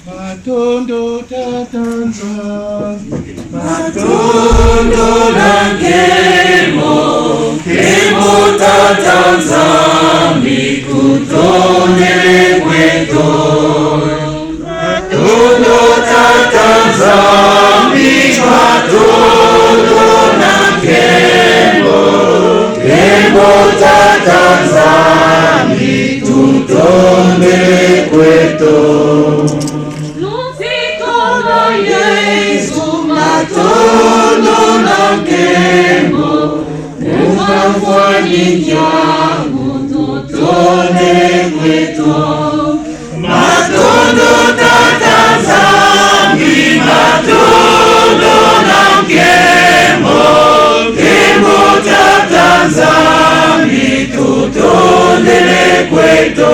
Matondo tatanza, matondo na kemo tatanza, mikutone kweto. Matondo tatanza, matondo na kemo tatanza, mikutone kweto. Matondo na kemo, mufafanikia mutotone kweto. Matondo tatazami, matondo na kemo tatazami, tutone kweto.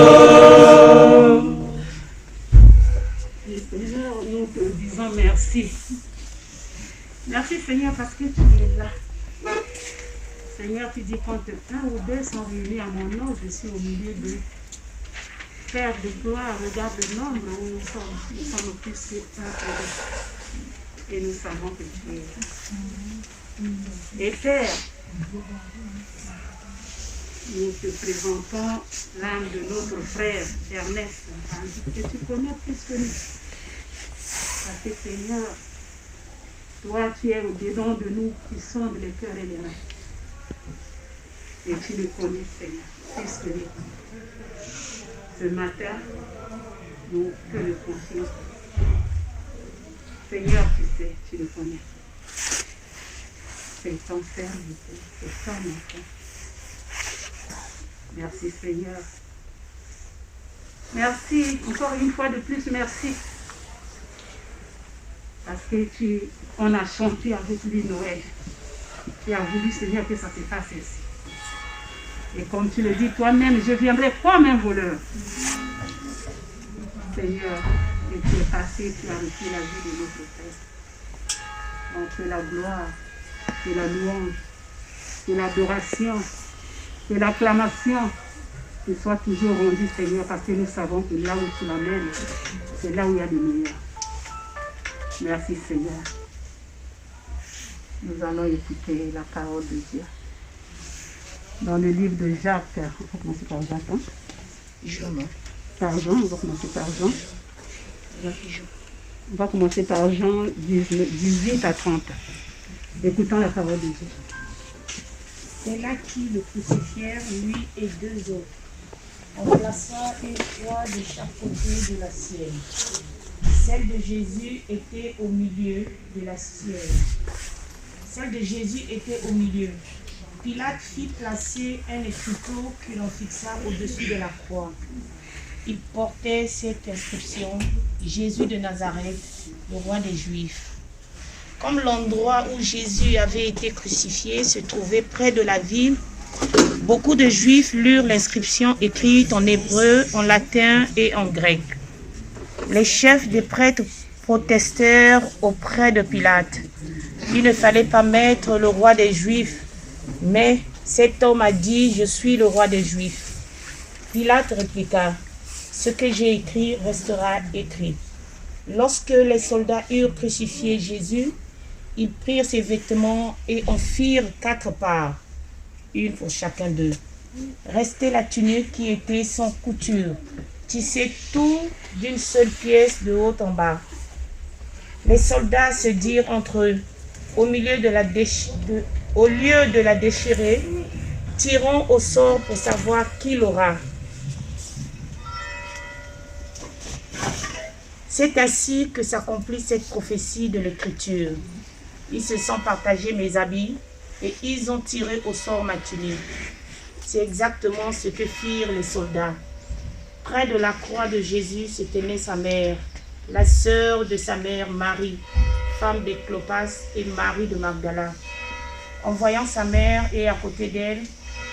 Seigneur, nous te disons merci. Merci Seigneur parce que tu es là. Seigneur, tu dis quand un ou deux sont réunis à mon nom, je suis au milieu d'eux. Père de gloire, regarde le nombre où nous sommes. Nous sommes plus sur un et nous savons que tu es là. Et Père, nous te présentons l'âme de notre frère Ernest, que tu connais plus que nous. Parce que Seigneur, toi, tu es au-dedans de nous qui sondes les cœurs et les reins. Et tu le connais, Seigneur, plus que nous. Ce matin, nous te le confions. Seigneur, tu sais, tu le connais. C'est ton serviteur, c'est ton enfant. Merci, Seigneur. Merci, encore une fois de plus, merci. Parce que on a chanté avec lui Noël. Tu as voulu, Seigneur, que ça se passe ici. Et comme tu le dis toi-même, je viendrai comme un voleur. Seigneur, et tu es passé, tu as reçu la vie de notre Père. Donc que la gloire, que la louange, que l'adoration, que l'acclamation te soit toujours rendue, Seigneur, parce que nous savons que là où tu l'amènes, c'est là où il y a le meilleur. Merci Seigneur. Nous allons écouter la parole de Dieu. Dans le livre de Jacques, on va commencer par Jacques. Jean. Par Jean, on va commencer par Jean. On va commencer par Jean 18 à 30. Écoutons la parole de Dieu. C'est là qui le crucifièrent, lui et deux autres, en plaçant une croix de chaque côté de la sienne. Celle de Jésus était au milieu de la sienne. Celle de Jésus était au milieu. Pilate fit placer un écriteau que l'on fixa au-dessus de la croix. Il portait cette inscription: Jésus de Nazareth, le roi des Juifs. Comme l'endroit où Jésus avait été crucifié se trouvait près de la ville, beaucoup de Juifs lurent l'inscription écrite en hébreu, en latin et en grec. Les chefs des prêtres protestèrent auprès de Pilate. Il ne fallait pas mettre le roi des Juifs, mais cet homme a dit: je suis le roi des Juifs. Pilate répliqua: ce que j'ai écrit restera écrit. Lorsque les soldats eurent crucifié Jésus, ils prirent ses vêtements et en firent 4 parts, une pour chacun d'eux. Restait la tunique qui était sans couture, tissée tout d'une seule pièce de haut en bas. Les soldats se dirent entre eux: au lieu de la déchirer, tirons au sort pour savoir qui l'aura. C'est ainsi que s'accomplit cette prophétie de l'Écriture. Ils se sont partagés mes habits et ils ont tiré au sort ma tunique. C'est exactement ce que firent les soldats. Près de la croix de Jésus se tenait sa mère, la sœur de sa mère Marie, femme de Clopas et Marie de Magdala. En voyant sa mère et à côté d'elle,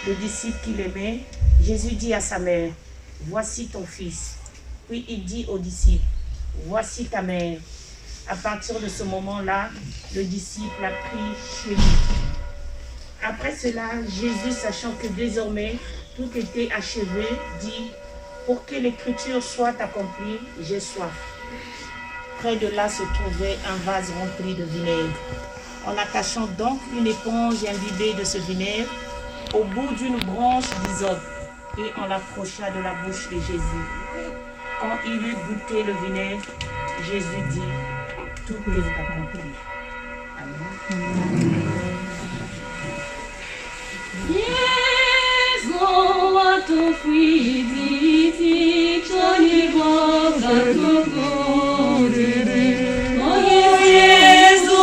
le disciple qu'il aimait, Jésus dit à sa mère: voici ton fils. Puis il dit au disciple: voici ta mère. À partir de ce moment-là, le disciple a pris chez lui. Après cela, Jésus, sachant que désormais tout était achevé, dit: Pour que l'écriture soit accomplie, j'ai soif. Près de là se trouvait un vase rempli de vinaigre. En attachant donc une éponge imbibée de ce vinaigre au bout d'une branche d'hysope, et on l'approcha de la bouche de Jésus. Quand il eut goûté le vinaigre, Jésus dit, tout est accompli. Amen. Yesu watufidhiti choni mwanga tukuriri. Oh Yesu,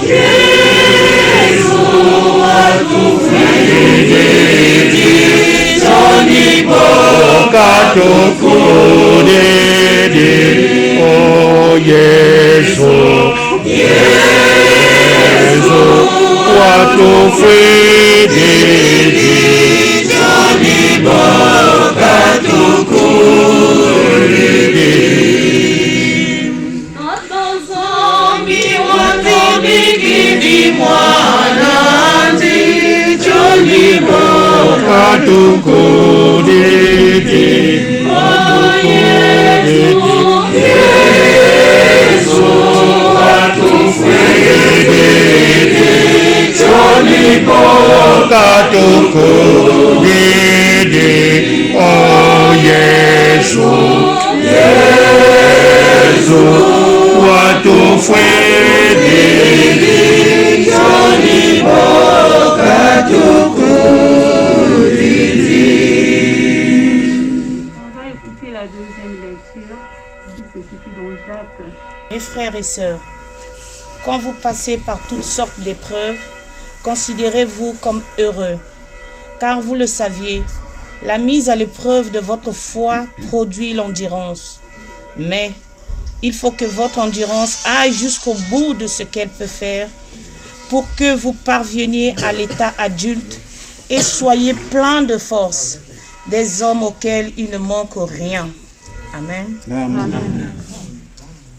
Yesu watufidhiti choni mwanga tukuriri. Oh Yesu, Yesu watufidhiti choni mwanga tukuriri. Atazami watumikini mwananzi choni mwanga tukuriri. Oh Yesu, Yesu watufidhiti choni mwanga tukuriri. Oh Yesu, Yesu watufidhiti choni mwanga tukuriri. On va écouter la deuxième lecture qui se situe dans Jacques. Mes frères et sœurs, quand vous passez par toutes sortes d'épreuves, considérez-vous comme heureux, car vous le saviez, la mise à l'épreuve de votre foi produit l'endurance. Mais il faut que votre endurance aille jusqu'au bout de ce qu'elle peut faire pour que vous parveniez à l'état adulte et soyez plein de force, des hommes auxquels il ne manque rien. Amen.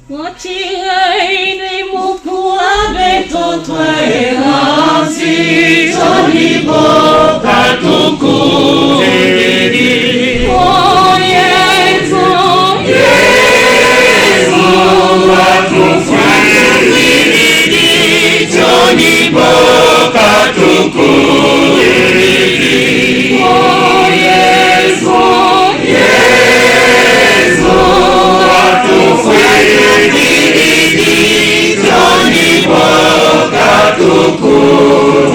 Motieni mukuabe totwe hansi choni mwanga tukuriri. Oh Yesu, Yesu watufidhiti choni mwanga tukuriri. Oh Yesu, Yesu watufidhiti choni mwanga tukuriri.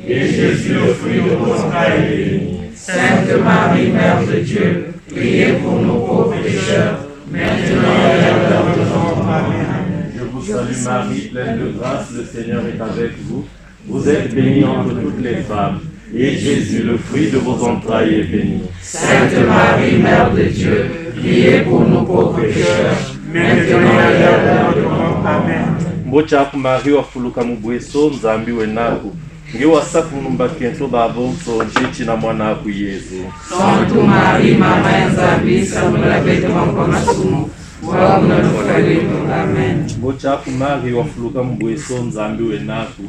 Et Jésus, le fruit de vos entrailles, Sainte Marie, Mère de Dieu, priez pour nos pauvres pécheurs, maintenant et à l'heure de notre mort. Amen. Je vous salue Marie, pleine de grâce, le Seigneur est avec vous. Vous êtes bénie entre toutes les femmes, et Jésus, le fruit de vos entrailles, est béni. Sainte Marie, Mère de Dieu, priez pour nos pauvres pécheurs, maintenant et à l'heure de notre mort. Amen. Mbochaku Marie wafuluka mubweso nzambi wenaku nge wasafu numbakento babonso nchichi na mwana aku Yesu. Sainte Marie, Mama ya Nzambi, samula betu kwa masumu, wabu na nufalimu. Amen. Mbochaku Marie wafuluka mubweso nzambi wenaku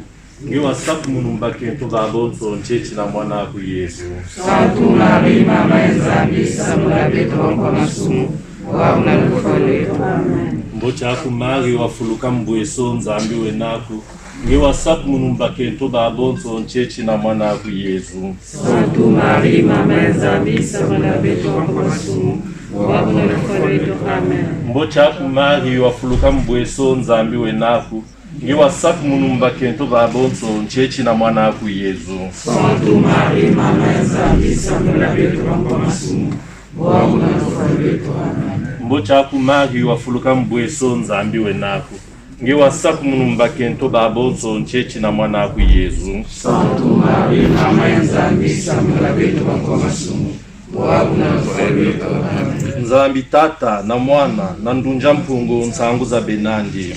nge wasafu numbakento babonso nchichi na mwana aku Yesu. Sainte Marie, Mama ya Nzambi, samula betu kwa masumu, wabu na nufalimu. Amen. Mbochaku Marie wafuluka mubweso nzambi wenaku nge wasafu numbakento babonso nchichi na mwana aku Yesu. Sainte Marie, Mama ya Nzambi, samula betu kwa masumu, wabu na nufalimu. Amen. Mbochaku Marie wafuluka mubweso nzambi wenaku nge wasafu numbakento babonso nchichi na mwana aku Yesu. Sainte Marie, Mama ya Nzambi, samula betu kwa masumu, wabu na nufalimu. Amen. Mbochaku Marie wafuluka mubweso nzambi wenaku nge wasafu numbakento babonso nchichi na mwana aku Yesu. Sainte Marie, Mama ya Nzambi, samula betu kwa masumu, wabu na nufalimu. Amen. Nzambi Tata na Mwana na ndunja mpungu nsangu za benandi.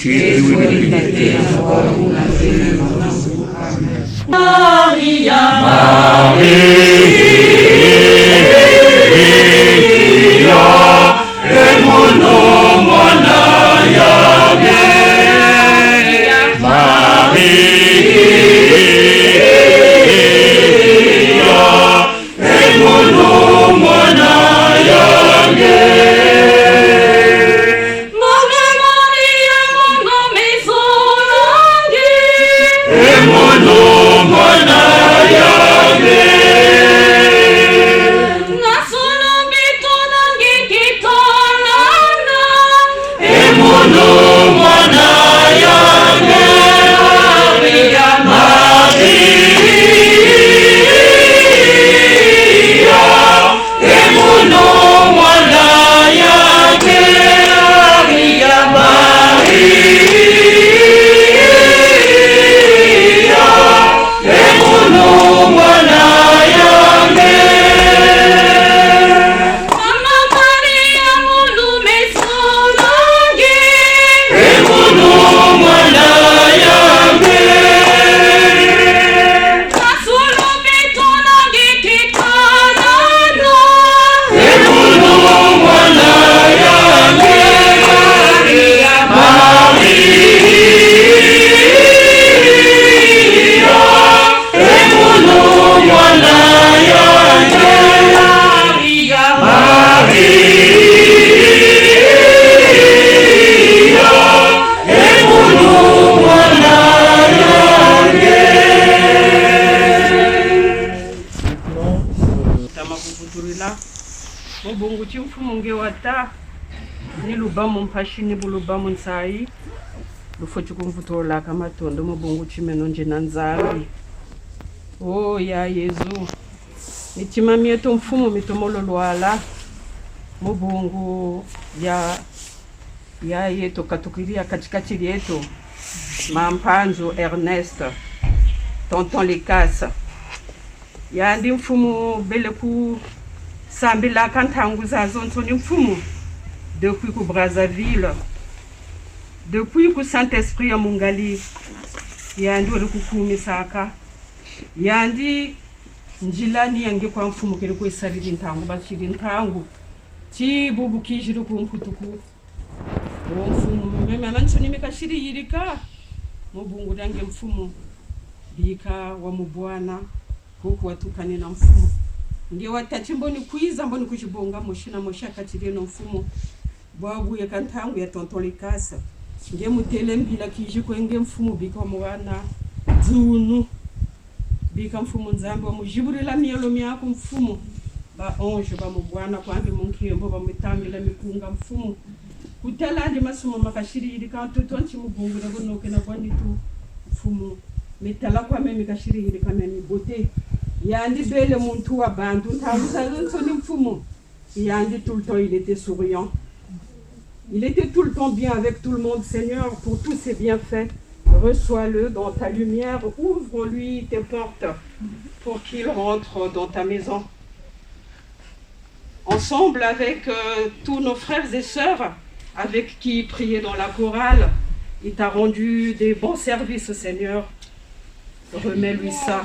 Maria, Maria, bamu mpashini bulu bamu nsai lufochi kumvutola kama tondo mubungu chimeno nje na nzambi. Oh ya Yesu nitimamie to mfumo mitomolo lwala mubungu ya yetu katukiria katikati yetu Mampanzo Ernest tonton Likasa yandi mfumo bele ku sambila kantangu zazo ntoni mfumo depuis ku Brazzaville, depuis ku Saint-Esprit ya Mungali yandi uri kukumisaka yandi njilani yange kwa mfumo kile ku isariri ntangu bashiri ntangu ti bubu kijiri ku mputuku mfumo meme mansoni mikashiri yirika mubungu dange mfumo bika wa mubwana huku watukane na mfumo nge watati mboni kuiza mboni kuchibonga moshina moshaka tireno mfumo babu ya kantangu ya tonton Likasa nge mutele mbila kiji kwenge mfumo bika wa mwana dzunu bika mfumo nzambe wa mujiburila mielo miyako mfumo ba onje ba mubwana kwange munkiyembo ba mitambila mikunga mfumo kutela ndi masumo makashiri yirika totonchi mubungu na bonoke na bwandi tu mfumo mitala kwa mimi kashiri yirika mimi bote yandi bele muntu wa bantu ntalusa nsoni mfumo yandi tout le temps il était souriant, il était tout le temps bien avec tout le monde. Seigneur, pour tous ses bienfaits, reçois-le dans ta lumière, ouvre-lui tes portes pour qu'il rentre dans ta maison. Ensemble avec tous nos frères et sœurs avec qui prier dans la chorale, il t'a rendu des bons services, Seigneur. Remets-lui ça.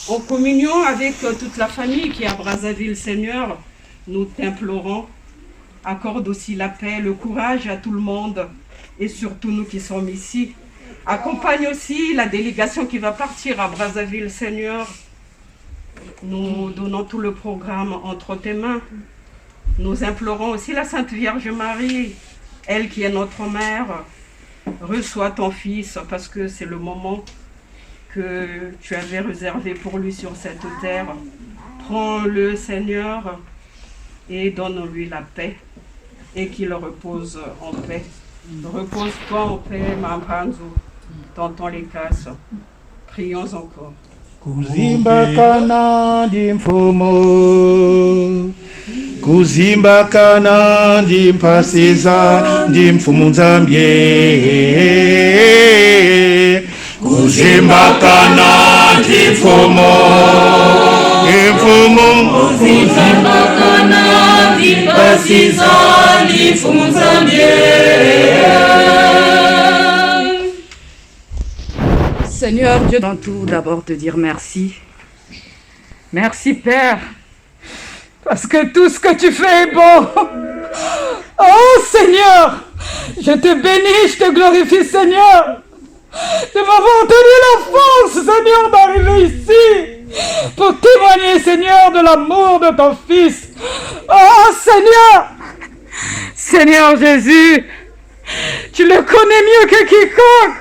En communion avec toute la famille qui est à Brazzaville, Seigneur, nous t'implorons. Accorde aussi la paix, le courage à tout le monde et surtout nous qui sommes ici. Accompagne aussi la délégation qui va partir à Brazzaville, Seigneur. Nous donnons tout le programme entre tes mains. Nous implorons aussi la Sainte Vierge Marie, elle qui est notre mère. Reçois ton fils parce que c'est le moment que tu avais réservé pour lui sur cette terre. Prends-le, Seigneur, et donne-lui la paix et qu'il repose en paix. Repose-toi en paix, Mampanzo, tonton Likasa. Prions encore. Kuzimbakana ndi mfumo, kuzimbakana ndi mpasiza ndi mfumu nzambye, kuzimbakana ndi mfumo, kuzimbakana ndi mpasiza ndi mfumu nzambye. Seigneur Dieu, avant tout d'abord te dire merci. Merci Père, parce que tout ce que tu fais est bon. Oh Seigneur, je te bénis, je te glorifie Seigneur, de m'avoir donné la force Seigneur d'arriver ici pour témoigner Seigneur de l'amour de ton Fils. Oh Seigneur, Seigneur Jésus, tu le connais mieux que quiconque.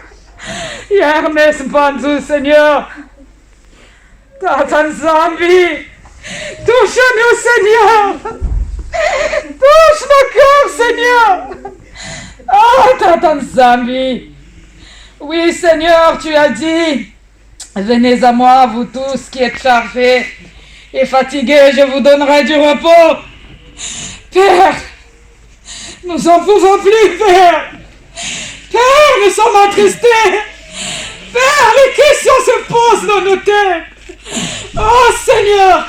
Ernest Mpanzo, Seigneur, Tata Nzambi, touche-nous, Seigneur, touche nos cœurs, Seigneur. Oh, Tata Nzambi, oui, Seigneur, tu as dit, venez à moi, vous tous qui êtes chargés et fatigués, je vous donnerai du repos. Père, nous en pouvons plus, Père. Père, nous sommes attristés. Père, les questions se posent dans nos têtes. Oh Seigneur,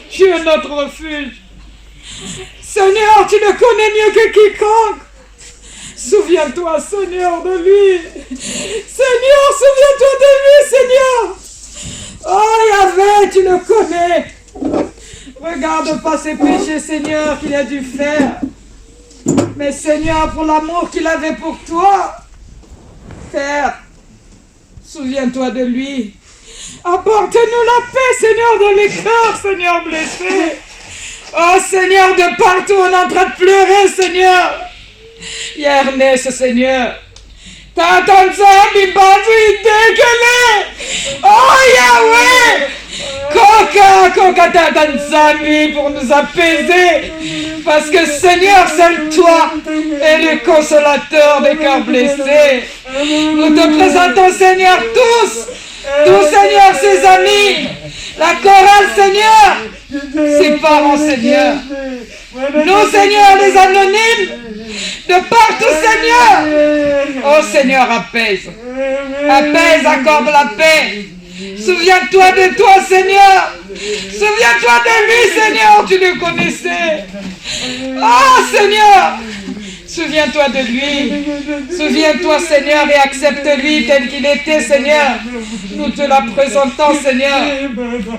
tu es notre refuge. Seigneur, tu le connais mieux que quiconque. Souviens-toi, Seigneur, de lui. Seigneur, souviens-toi de lui, Seigneur. Oh Yahvé, tu le connais. Regarde pas ses péchés, Seigneur, qu'il a dû faire. Mais Seigneur, pour l'amour qu'il avait pour toi, Père, souviens-toi de lui. Apporte-nous la paix, Seigneur, dans les cœurs, Seigneur, blessés. Oh Seigneur, de partout on est en train de pleurer, Seigneur. Ernest, Seigneur. Tata Nzambi, Mpanzo, il dégueulait. Oh Yahweh, Koka Tanzani pour nous apaiser. Parce que Seigneur, seul toi es le consolateur des cœurs blessés. Nous te présentons, Seigneur, tous Seigneur, ses amis, la chorale, Seigneur, ses parents, Seigneur. Nous, Seigneur, les anonymes, de partout, Seigneur. Oh Seigneur, apaise. Apaise, accorde la paix. Souviens-toi de toi, Seigneur. Souviens-toi de lui, Seigneur, tu le connaissais. Oh Seigneur, souviens-toi de lui. Souviens-toi, Seigneur, et accepte-lui tel qu'il était, Seigneur. Nous te la présentons, Seigneur.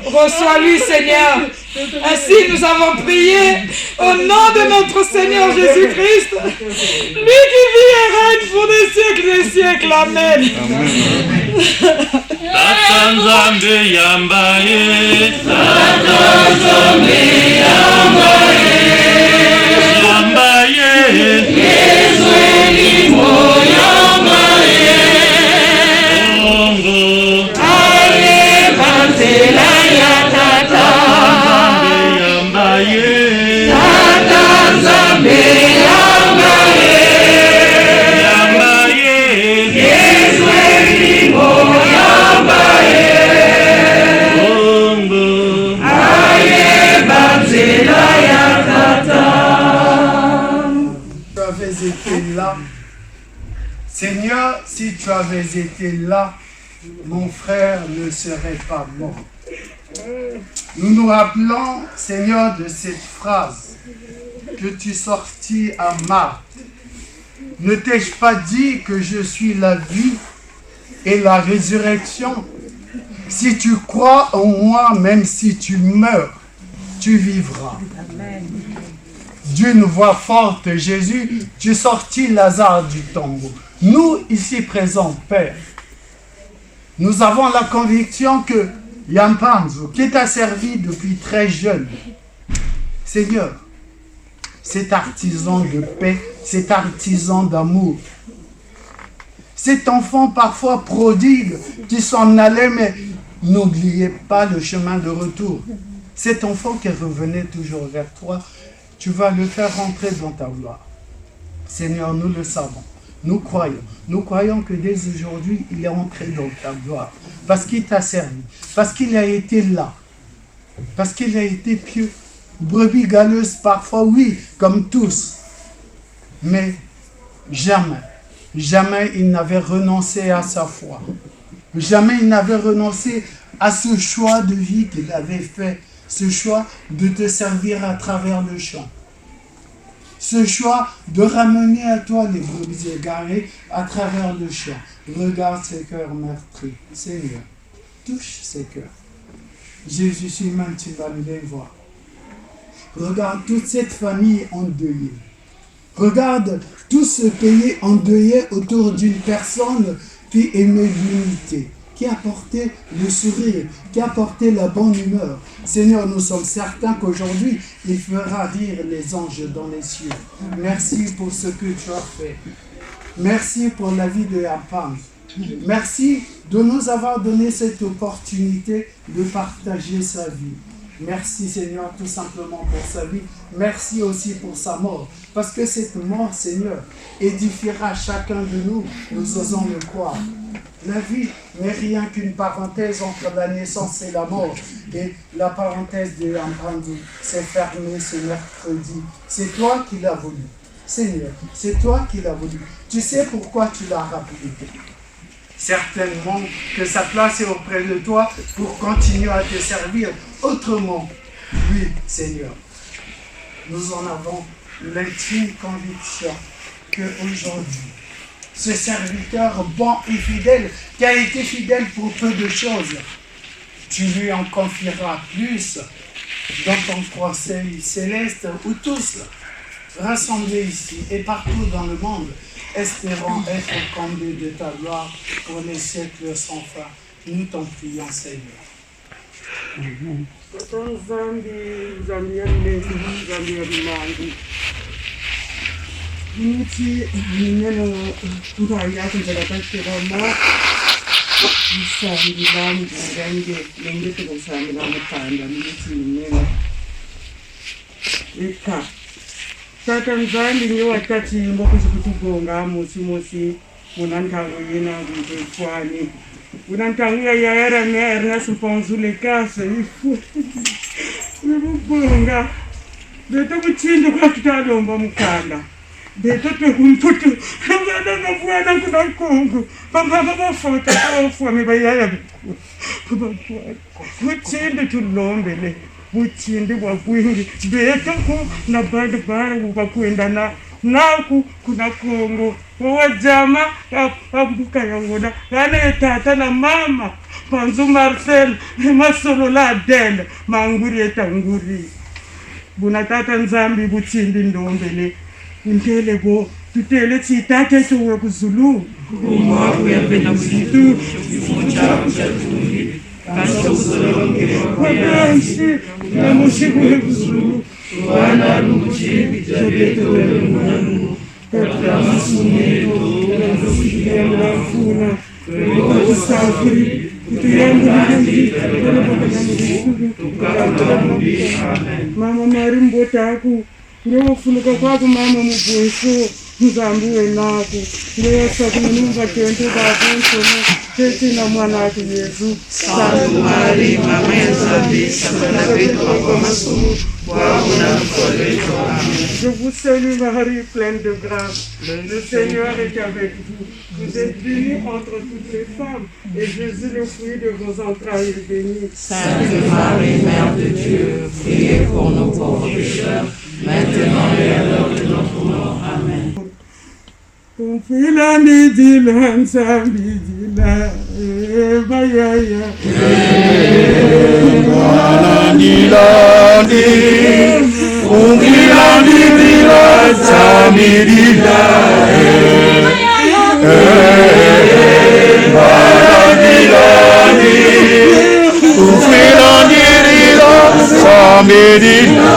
Reçois-lui, Seigneur. Ainsi, nous avons prié au nom de notre Seigneur Jésus-Christ, lui qui vit et règne pour des siècles et siècles. Amen. Tata Nzambe yambaye, Tata Nzambe yambaye, Yesu elimo yambaye, Bongo, ale banzela ya Tata yambaye, Tata Nzambe yambaye, Yesu elimo yambaye, Bongo, ale banzela ya Tata. Tu avais été là. Seigneur, si tu avais été là, mon frère ne serait pas mort. Nous nous rappelons, Seigneur, de cette phrase que tu sortis à Marthe. Ne t'ai-je pas dit que je suis la vie et la résurrection? Si tu crois en moi, même si tu meurs, tu vivras. D'une voix forte, Jésus, tu sortis Lazare du tombeau. Nous, ici présents, Père, nous avons la conviction que Yampanzo, qui t'a servi depuis très jeune, Seigneur, cet artisan de paix, cet artisan d'amour, cet enfant parfois prodigue qui s'en allait, mais n'oubliez pas le chemin de retour. Cet enfant qui revenait toujours vers toi, tu vas le faire rentrer dans ta gloire. Seigneur, nous le savons. Nous croyons que dès aujourd'hui, il est entré dans ta gloire. Parce qu'il t'a servi. Parce qu'il a été là. Parce qu'il a été pieux. Brebis galeuse parfois, oui, comme tous. Mais jamais il n'avait renoncé à sa foi. Jamais il n'avait renoncé à ce choix de vie qu'il avait fait. Ce choix de te servir à travers le chant. Ce choix de ramener à toi les brebis égarées à travers le chant. Regarde ces cœurs meurtris. Seigneur, touche ces cœurs. Jésus, si même tu vas les voir. Regarde toute cette famille endeuillée. Regarde tout ce pays endeuillé autour d'une personne qui aimait l'unité, qui a porté le sourire, qui a porté la bonne humeur. Seigneur, nous sommes certains qu'aujourd'hui, il fera rire les anges dans les cieux. Merci pour ce que tu as fait. Merci pour la vie de Yampam. Merci de nous avoir donné cette opportunité de partager sa vie. Merci Seigneur tout simplement pour sa vie. Merci aussi pour sa mort. Parce que cette mort, Seigneur, édifiera chacun de nous. Nous osons le croire. La vie n'est rien qu'une parenthèse entre la naissance et la mort. Et la parenthèse de Yampandou s'est fermée ce mercredi. C'est toi qui l'as voulu. Seigneur, c'est toi qui l'as voulu. Tu sais pourquoi tu l'as rappelé. Certainement que sa place est auprès de toi pour continuer à te servir autrement. Oui, Seigneur, nous en avons l'intime conviction qu'aujourd'hui, ce serviteur bon et fidèle, qui a été fidèle pour peu de choses, tu lui en confieras plus dans ton conseil céleste où tous, rassemblés ici et partout dans le monde, espérons être comblés de ta gloire pour les siècles sans fin. Nous t'en prions, Seigneur. Isambila mzange lengete kusambila mukanda mutsinene. Eka. Tata mzange nyewa tati mbo kuzikutugonga musi munantango yena ngide kwani. Munantango ya yara merna suponzule kasa ifu. Nubugonga. Beto kuchinda kwa tutalomba mukanda. Beto tukumputu. Ngana ngabwana kuna kongo. Baba fota ofu amebaya biku. Baba kuchinda tulombele. Buchinde bwabwingi. Beto ku na banda bara bukwenda na naku kuna kongo. Wajama abuka yangoda. Gane tata na mama. Panzu Marcel masolo la Adele manguri etanguri. Buna tata nzambi buchindi ndombele. Intele bo tutele chitate tuwe kuzulu. Umwaku ya pena mwitu, ifunja kuchatumbi, kanto kusolonge wakanshi, na mushiku ya kuzulu, wana lumuchi, jabeto wewe mwanangu, katika masumeto, na kushika mrafuna, wewe kusafiri, kutuyangu handi, tukakambi, amen. Mama marimbo taku, ngofuluka kwako mama mubweso, nzambuwe naku, ngesa kumunumba tento babunso, tete na mwana wake Yesu. Sainte Marie, Mama ya Nzambi, sakana kwetu kwa masumu, wao na mkoleto, amen. Je vous salue Marie, pleine de grâce. Le Seigneur est avec vous. Vous êtes bénie entre toutes les femmes, et Jésus, le fruit de vos entrailles, est béni. Sainte Marie, Mère de Dieu, priez pour nos pauvres pécheurs, maintenant et à l'heure de notre mort. Amen. Confila nidila nsambidila bayaya. Nilandi, ungilandi bila samidila. Nilandi, ungilandi bila samidila.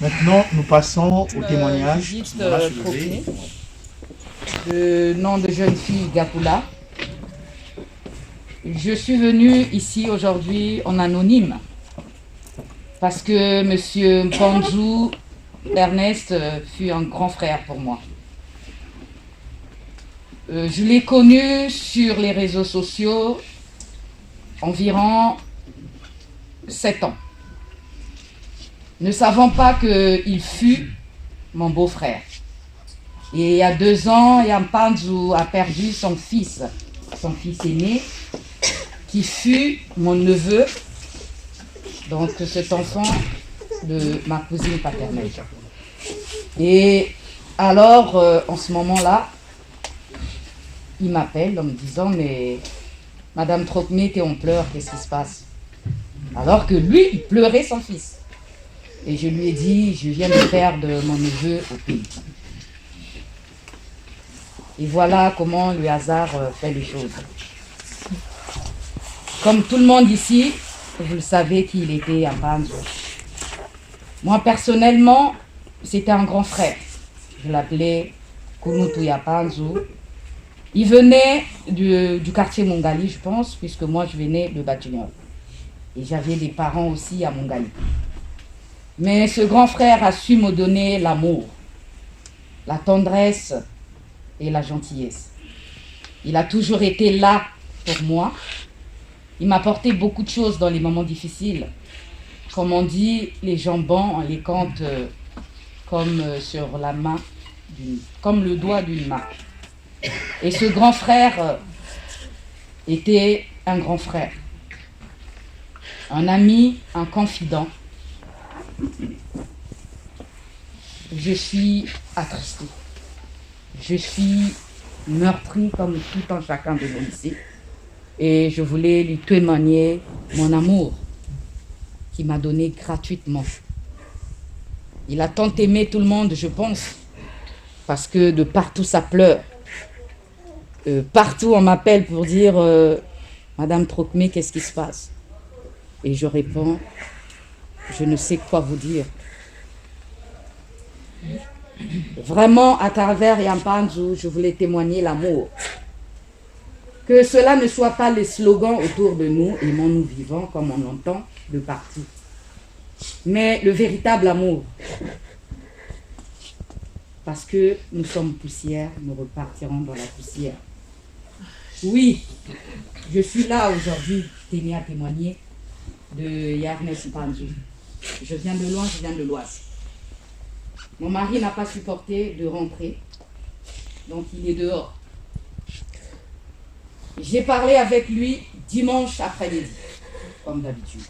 Maintenant, nous passons au témoignage. Juste Troquet, le nom de jeune fille Gapula. Je suis venue ici aujourd'hui en anonyme parce que Monsieur Mpanzu Ernest fut un grand frère pour moi. Je l'ai connu sur les réseaux sociaux environ 7 ans. Ne savant pas qu'il fut mon beau-frère. Et il y a 2 ans, Mpanzu a perdu son fils aîné, qui fut mon neveu, donc cet enfant de ma cousine paternelle. Et alors, en ce moment-là, il m'appelle en me disant « Mais Madame Troquet, t'es en pleurs, qu'est-ce qui se passe ?» Alors que lui, il pleurait son fils. Et je lui ai dit, je viens de perdre mon neveu au pays. Et voilà comment le hasard fait les choses. Comme tout le monde ici, vous le savez qu'il était Mpanzu. Moi, personnellement, c'était un grand frère. Je l'appelais Kunutu Mpanzu. Il venait du quartier Mongali, je pense, puisque moi, je venais de Batignolles. Et j'avais des parents aussi à Mongali. Mais ce grand frère a su me donner l'amour, la tendresse et la gentillesse. Il a toujours été là pour moi. Il m'a apporté beaucoup de choses dans les moments difficiles. Comme on dit, les jambons, on les compte comme sur la main, comme le doigt d'une main. Et ce grand frère était un grand frère, un ami, un confident. Je suis attristée. Je suis meurtrie comme tout un chacun de nous ici. Et je voulais lui témoigner mon amour qu'il m'a donné gratuitement. Il a tant aimé tout le monde, je pense, parce que de partout ça pleure. Partout on m'appelle pour dire Madame Troquet, qu'est-ce qui se passe? Et je réponds, je ne sais quoi vous dire. Vraiment, à travers Yampanzu, je voulais témoigner l'amour. Que cela ne soit pas les slogans autour de nous, aimons-nous vivants, comme on entend de partout. Mais le véritable amour. Parce que nous sommes poussière, nous repartirons dans la poussière. Oui, je suis là aujourd'hui, tenir à témoigner de Yarnes Panzu. Je viens de loin, je viens de l'Oise. Mon mari n'a pas supporté de rentrer, donc il est dehors. J'ai parlé avec lui dimanche après-midi, comme d'habitude.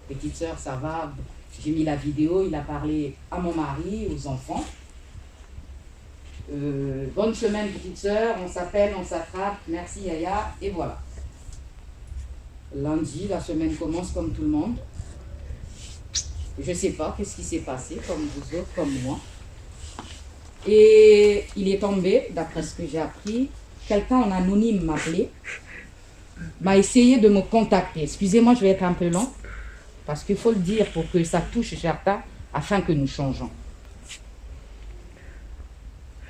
Petite sœur, ça va? J'ai mis la vidéo, il a parlé à mon mari, aux enfants. Bonne semaine, petite sœur, on s'appelle, on s'attrape, merci Yaya, et voilà. Lundi, la semaine commence comme tout le monde. Je ne sais pas qu'est-ce qui s'est passé, comme vous autres, comme moi. Et il est tombé, d'après ce que j'ai appris, quelqu'un en anonyme m'a appelé, m'a essayé de me contacter. Excusez-moi, je vais être un peu long, parce qu'il faut le dire pour que ça touche certains, afin que nous changeons.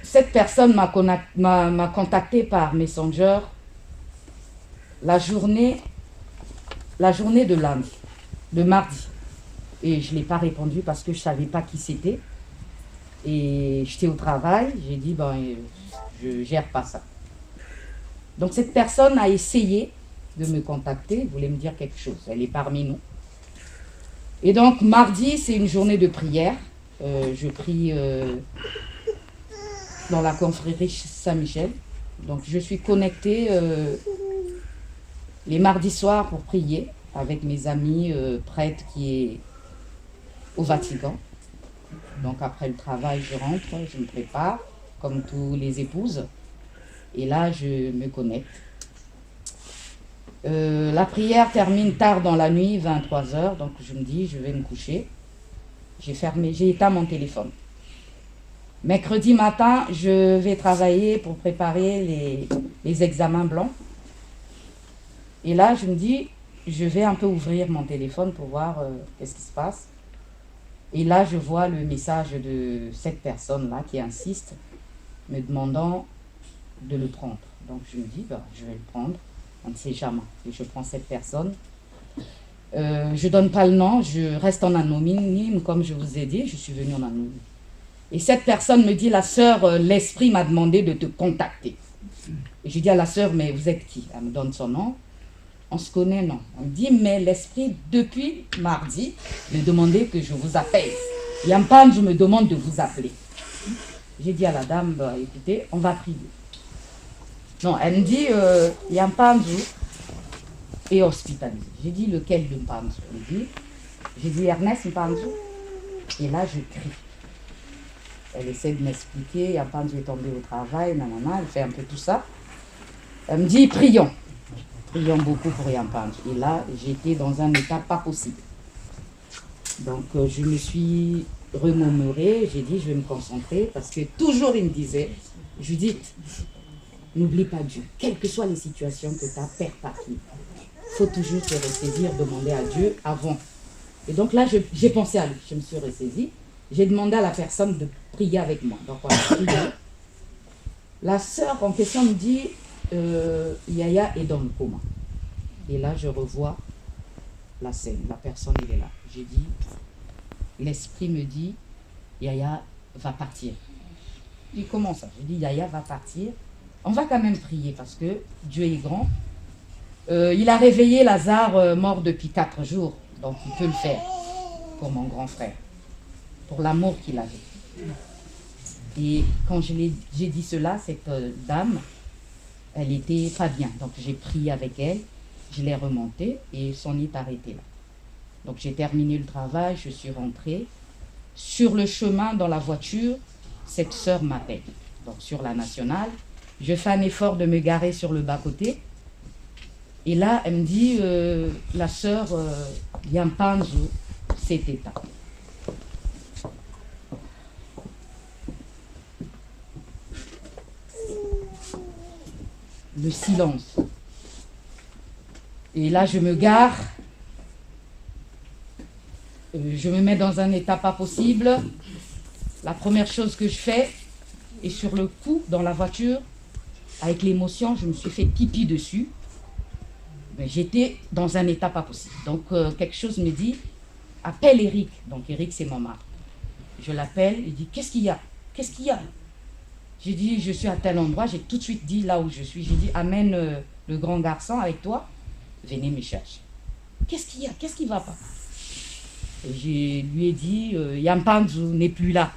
Cette personne m'a contacté par Messenger la journée de lundi, de mardi. Et je ne l'ai pas répondu parce que je ne savais pas qui c'était. Et j'étais au travail, j'ai dit, je ne gère pas ça. Donc cette personne a essayé de me contacter, voulait me dire quelque chose. Elle est parmi nous. Et donc mardi, c'est une journée de prière. Je prie dans la confrérie Saint-Michel. Donc je suis connectée les mardis soirs pour prier avec mes amis prêtres qui est au Vatican. Donc après le travail, je rentre, je me prépare, comme tous les épouses. Et là, je me connecte. La prière termine tard dans la nuit, 23h. Donc je me dis, je vais me coucher. J'ai éteint mon téléphone. Mercredi matin, je vais travailler pour préparer les examens blancs. Et là, je me dis, je vais un peu ouvrir mon téléphone pour voir qu'est-ce qui se passe. Et là, je vois le message de cette personne-là qui insiste, me demandant de le prendre. Donc, je me dis, je vais le prendre, on ne sait jamais. Et je prends cette personne. Je ne donne pas le nom, je reste en anonyme, comme je vous ai dit, je suis venue en anonyme. Et cette personne me dit, la sœur, l'esprit m'a demandé de te contacter. Et je dis à la sœur, mais vous êtes qui? Elle me donne son nom. On se connaît, non. On me dit, mais l'esprit, depuis mardi, me demandait que je vous appelle. Yampanzu me demande de vous appeler. J'ai dit à la dame, écoutez, on va prier. Non, elle me dit, Yampanzu est hospitalisé. J'ai dit, lequel de Mpanzu? J'ai dit, Ernest Mpanzu. Et là, je crie. Elle essaie de m'expliquer, Yampanzu est tombé au travail, nanana, elle fait un peu tout ça. Elle me dit, prions. Prions beaucoup pour Yampanzu. Et là, j'étais dans un état pas possible. Donc, je me suis remurmurée, j'ai dit, je vais me concentrer, parce que toujours il me disait, Judith, n'oublie pas Dieu. Quelles que soient les situations que tu as, perds pas pied. Il faut toujours se ressaisir, demander à Dieu avant. Et donc là, j'ai pensé à lui, je me suis ressaisie. J'ai demandé à la personne de prier avec moi. Donc, on a prié. La sœur en question me dit, Yaya est dans le coma. Et là, je revois la scène. La personne, elle est là. J'ai dit, l'esprit me dit, Yaya va partir. Je dis, comment ça? Je dis, Yaya va partir. On va quand même prier parce que Dieu est grand. Il a réveillé Lazare mort depuis 4 jours. Donc, il peut le faire pour mon grand frère. Pour l'amour qu'il avait. Et quand j'ai dit cela, cette dame, elle était pas bien. Donc j'ai prié avec elle, je l'ai remontée et son lit arrêté là. Donc j'ai terminé le travail, je suis rentrée. Sur le chemin, dans la voiture, cette sœur m'appelle. Donc sur la nationale, je fais un effort de me garer sur le bas-côté. Et là, elle me dit, la sœur Yampanzu s'est éteinte. Le silence. Et là, je me gare Je me mets dans un état pas possible. La première chose que je fais, et sur le coup, dans la voiture, avec l'émotion, je me suis fait pipi dessus. Mais j'étais dans un état pas possible. Donc quelque chose me dit, appelle Eric. Donc Eric, c'est mon mari. Je l'appelle, il dit, qu'est-ce qu'il y a? Qu'est-ce qu'il y a? J'ai dit, je suis à tel endroit. J'ai tout de suite dit là où je suis. J'ai dit, amène le grand garçon avec toi. Venez me chercher. Qu'est-ce qu'il y a? Qu'est-ce qui ne va pas? Et je lui ai dit, Yampanzu n'est plus là.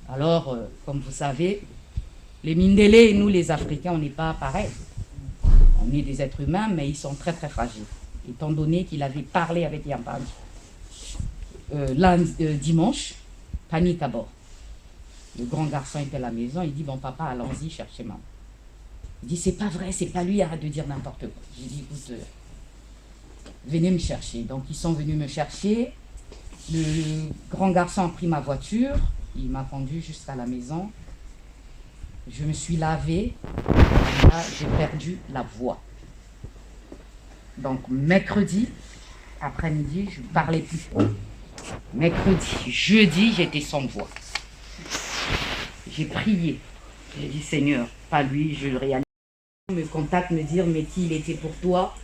Alors, comme vous savez, les Mindélé et nous, les Africains, on n'est pas pareils. On est des êtres humains, mais ils sont très très fragiles. Étant donné qu'il avait parlé avec Yampanzu dimanche, panique à bord. Le grand garçon était à la maison, il dit, bon papa, allons-y chercher maman. Il dit, c'est pas vrai, c'est pas lui, arrête de dire n'importe quoi. J'ai dit, écoute, venez me chercher. Donc ils sont venus me chercher. Le grand garçon a pris ma voiture, il m'a conduit jusqu'à la maison. Je me suis lavé, et là j'ai perdu la voix. Donc mercredi, après-midi, je ne parlais plus. Mercredi, jeudi, j'étais sans voix. J'ai prié. J'ai dit, Seigneur, pas lui, je le réalise. Il me contacte, me dire, mais qui il était pour toi?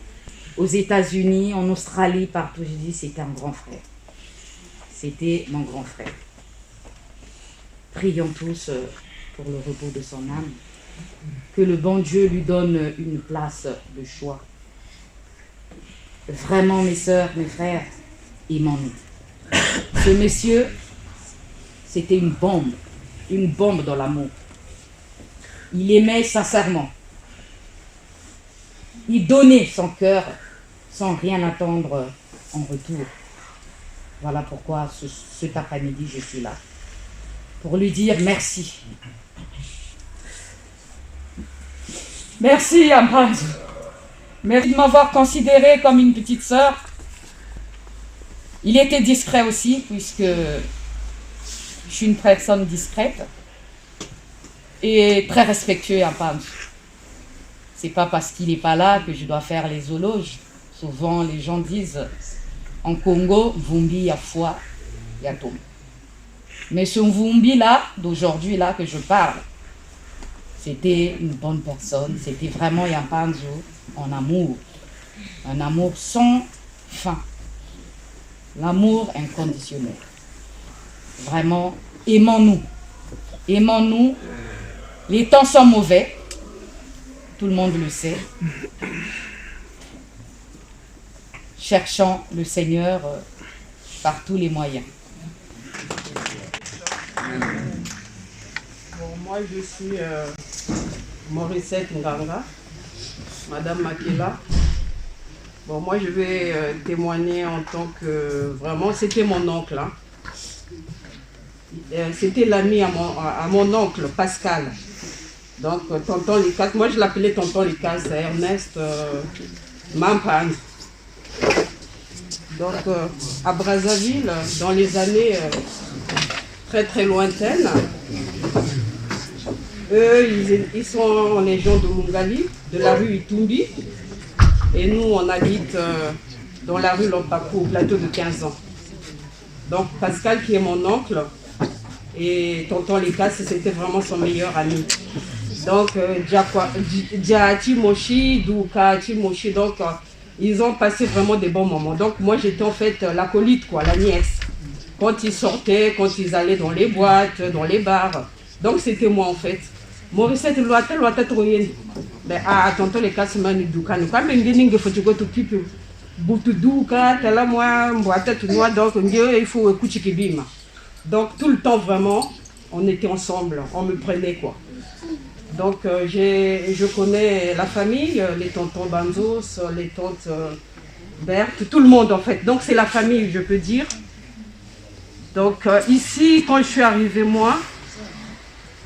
Aux États-Unis, en Australie, partout. J'ai dit, c'était un grand frère. C'était mon grand frère. Prions tous pour le repos de son âme. Que le bon Dieu lui donne une place de choix. Vraiment, mes sœurs, mes frères, aimons-nous. Ce monsieur, c'était une bombe dans l'amour. Il aimait sincèrement. Il donnait son cœur sans rien attendre en retour. Voilà pourquoi cet après-midi, je suis là. Pour lui dire merci. Merci, Yampanzu. Merci de m'avoir considérée comme une petite sœur. Il était discret aussi, puisque je suis une personne discrète et très respectueux, Yampanzu. C'est pas parce qu'il n'est pas là que je dois faire les éloges. Souvent, les gens disent, en Congo, Vumbi, y a foi, y a tout. Mais ce Vumbi là, d'aujourd'hui là que je parle, c'était une bonne personne. C'était vraiment Yampanzu en amour. Un amour sans fin. L'amour inconditionnel. Vraiment, aimons-nous. Aimons-nous. Les temps sont mauvais. Tout le monde le sait. Cherchons le Seigneur par tous les moyens. Bon, moi, je suis Morissette Nganga, Madame Makela. Bon, moi, je vais témoigner en tant que... Vraiment, c'était mon oncle. Hein. C'était l'ami à mon oncle, Pascal. Donc, tonton Likas, moi je l'appelais tonton Likas, Ernest Mampan. Donc, à Brazzaville, dans les années très très lointaines, eux, ils sont en légion de Mungali, de la rue Itumbi, et nous, on habite dans la rue Lompakou, au plateau de 15 ans. Donc, Pascal, qui est mon oncle, et tonton Likas, c'était vraiment son meilleur ami. Donc, Djati Moshi, Douka Moshi, donc ils ont passé vraiment des bons moments. Donc, moi, j'étais en fait l'acolyte, quoi, la nièce. Quand ils sortaient, quand ils allaient dans les boîtes, dans les bars. Donc, c'était moi, en fait. Morissette, mais à tonton les casses, man, Douka, nous, quand même, il faut que tu pipi. Boutou Douka, tela moi, boîte noire, donc, il faut écouter Kibima. Donc, tout le temps, vraiment, on était ensemble, on me prenait, quoi. Donc, je connais la famille, les tontons Banzos, les tantes Berthe, tout le monde en fait. Donc, c'est la famille, je peux dire. Donc, ici, quand je suis arrivée, moi,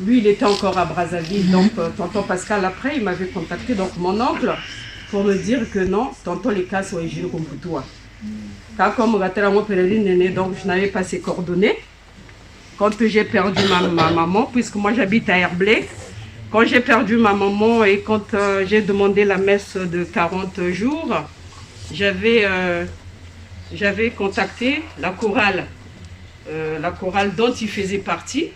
lui, il était encore à Brazzaville. Donc, tonton Pascal, après, il m'avait contacté, donc mon oncle, pour me dire que non, tonton les cas sont égiles comme pour toi. Car comme donc je n'avais pas ses coordonnées. Quand j'ai perdu ma maman, puisque moi j'habite à Herblay, quand j'ai perdu ma maman et quand j'ai demandé la messe de 40 jours, j'avais j'avais contacté la chorale dont il faisait partie.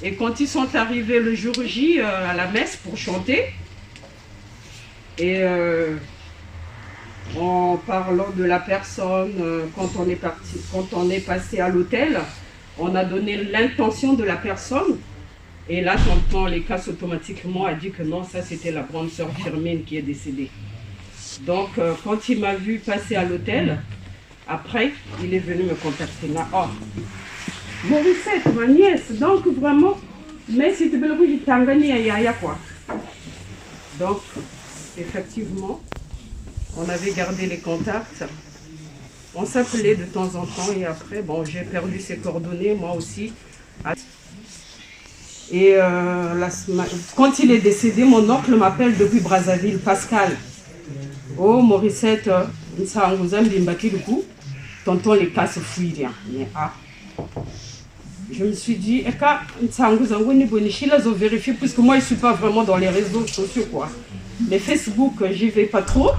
Et quand ils sont arrivés le jour J à la messe pour chanter, et en parlant de la personne, quand on est passé à l'hôtel, on a donné l'intention de la personne. Et là, tonton Lécasse automatiquement a dit que non, ça c'était la grande sœur Firmine qui est décédée. Donc, quand il m'a vu passer à l'hôtel, après, il est venu me contacter. Oh, Morissette, ma nièce, donc vraiment, mais c'était belle que j'étais en Yaya, quoi. Donc, effectivement, on avait gardé les contacts. On s'appelait de temps en temps et après, bon, j'ai perdu ses coordonnées, moi aussi. Et quand il est décédé, mon oncle m'appelle depuis Brazzaville, Pascal. Oh, Morissette, ça vous a bien battu le coup. Tonton les casses fouillent rien. Mais je me suis dit, ça vous a vérifié, puisque moi je ne suis pas vraiment dans les réseaux sociaux, quoi. Mais Facebook, j'y vais pas trop.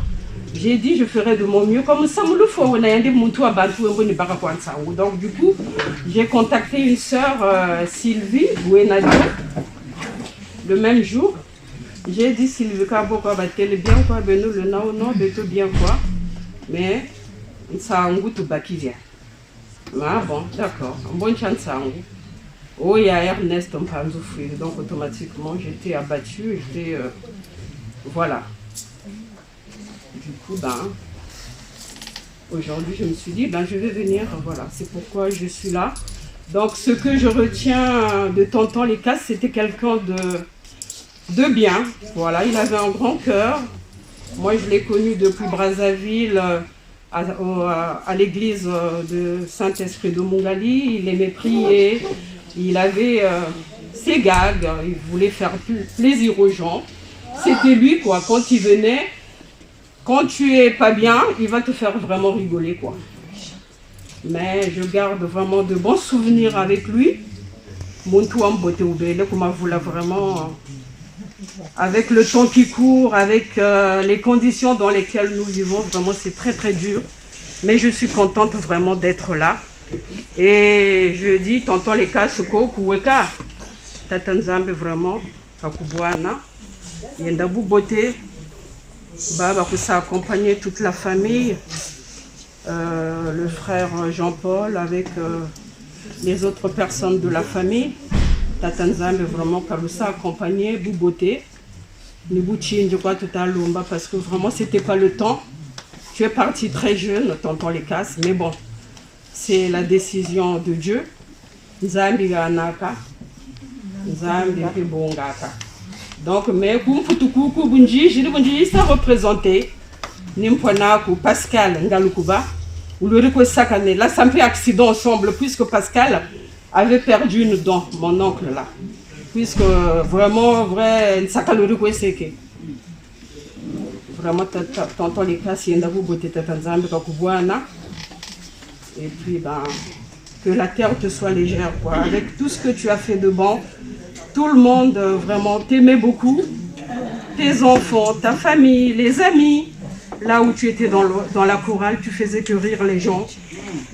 J'ai dit, je ferai de mon mieux. Comme ça, donc du coup, j'ai contacté une sœur, Sylvie Bouenadio, le même jour. J'ai dit, Sylvie, elle est bien quoi, ben nous, le non, bien quoi. Mais ça a un goût de bakivia. Ah bon, d'accord. Bonne chance à vous. Oh, il y a Ernest en train de souffrir. Donc automatiquement, j'étais abattue. Voilà. Du coup, aujourd'hui, je me suis dit, je vais venir. Voilà, c'est pourquoi je suis là. Donc, ce que je retiens de tonton Lécasse, c'était quelqu'un de bien. Voilà, il avait un grand cœur. Moi, je l'ai connu depuis Brazzaville, à l'église de Saint-Esprit de Mongali. Il aimait prier. Il avait ses gags. Il voulait faire plaisir aux gens. C'était lui, quoi. Quand il venait, quand tu es pas bien, il va te faire vraiment rigoler, quoi. Mais je garde vraiment de bons souvenirs avec lui. Mon touam beauté ou belle, comme vous l'a vraiment. Avec le temps qui court, avec les conditions dans lesquelles nous vivons, vraiment c'est très très dur. Mais je suis contente vraiment d'être là. Et je dis, tonton Lécasse, Kouweka, Tatanzambe vraiment, Kakubwana, Yendabu Beauté, Baba ça a accompagné toute la famille, le frère Jean-Paul avec les autres personnes de la famille. Tatanzambe vraiment Karusa accompagné, Bouboté, Nibouchin, je crois tout à l'omba parce que vraiment c'était pas le temps. Tu es parti très jeune, tonton Lécasse, mais bon, c'est la décision de Dieu. Nzambi ganaka, Nzambi bongaka. Donc, mais Kumputukuku Bunji, ça représentait Nimpwanaku, Pascal Ngalukuba, ou le Rico Sakane. Là, ça me fait accident ensemble, puisque Pascal avait perdu une dent, mon oncle là. Puisque vraiment, vrai, Sakalo Rico Seke. Vraiment, tonton Lécasse, Yendabu Bote Tatanzambe Kakubwana. Et puis, que la terre te soit légère, quoi. Avec tout ce que tu as fait de bon. Tout le monde vraiment t'aimait beaucoup, tes enfants, ta famille, les amis. Là où tu étais dans la chorale, tu faisais que rire les gens.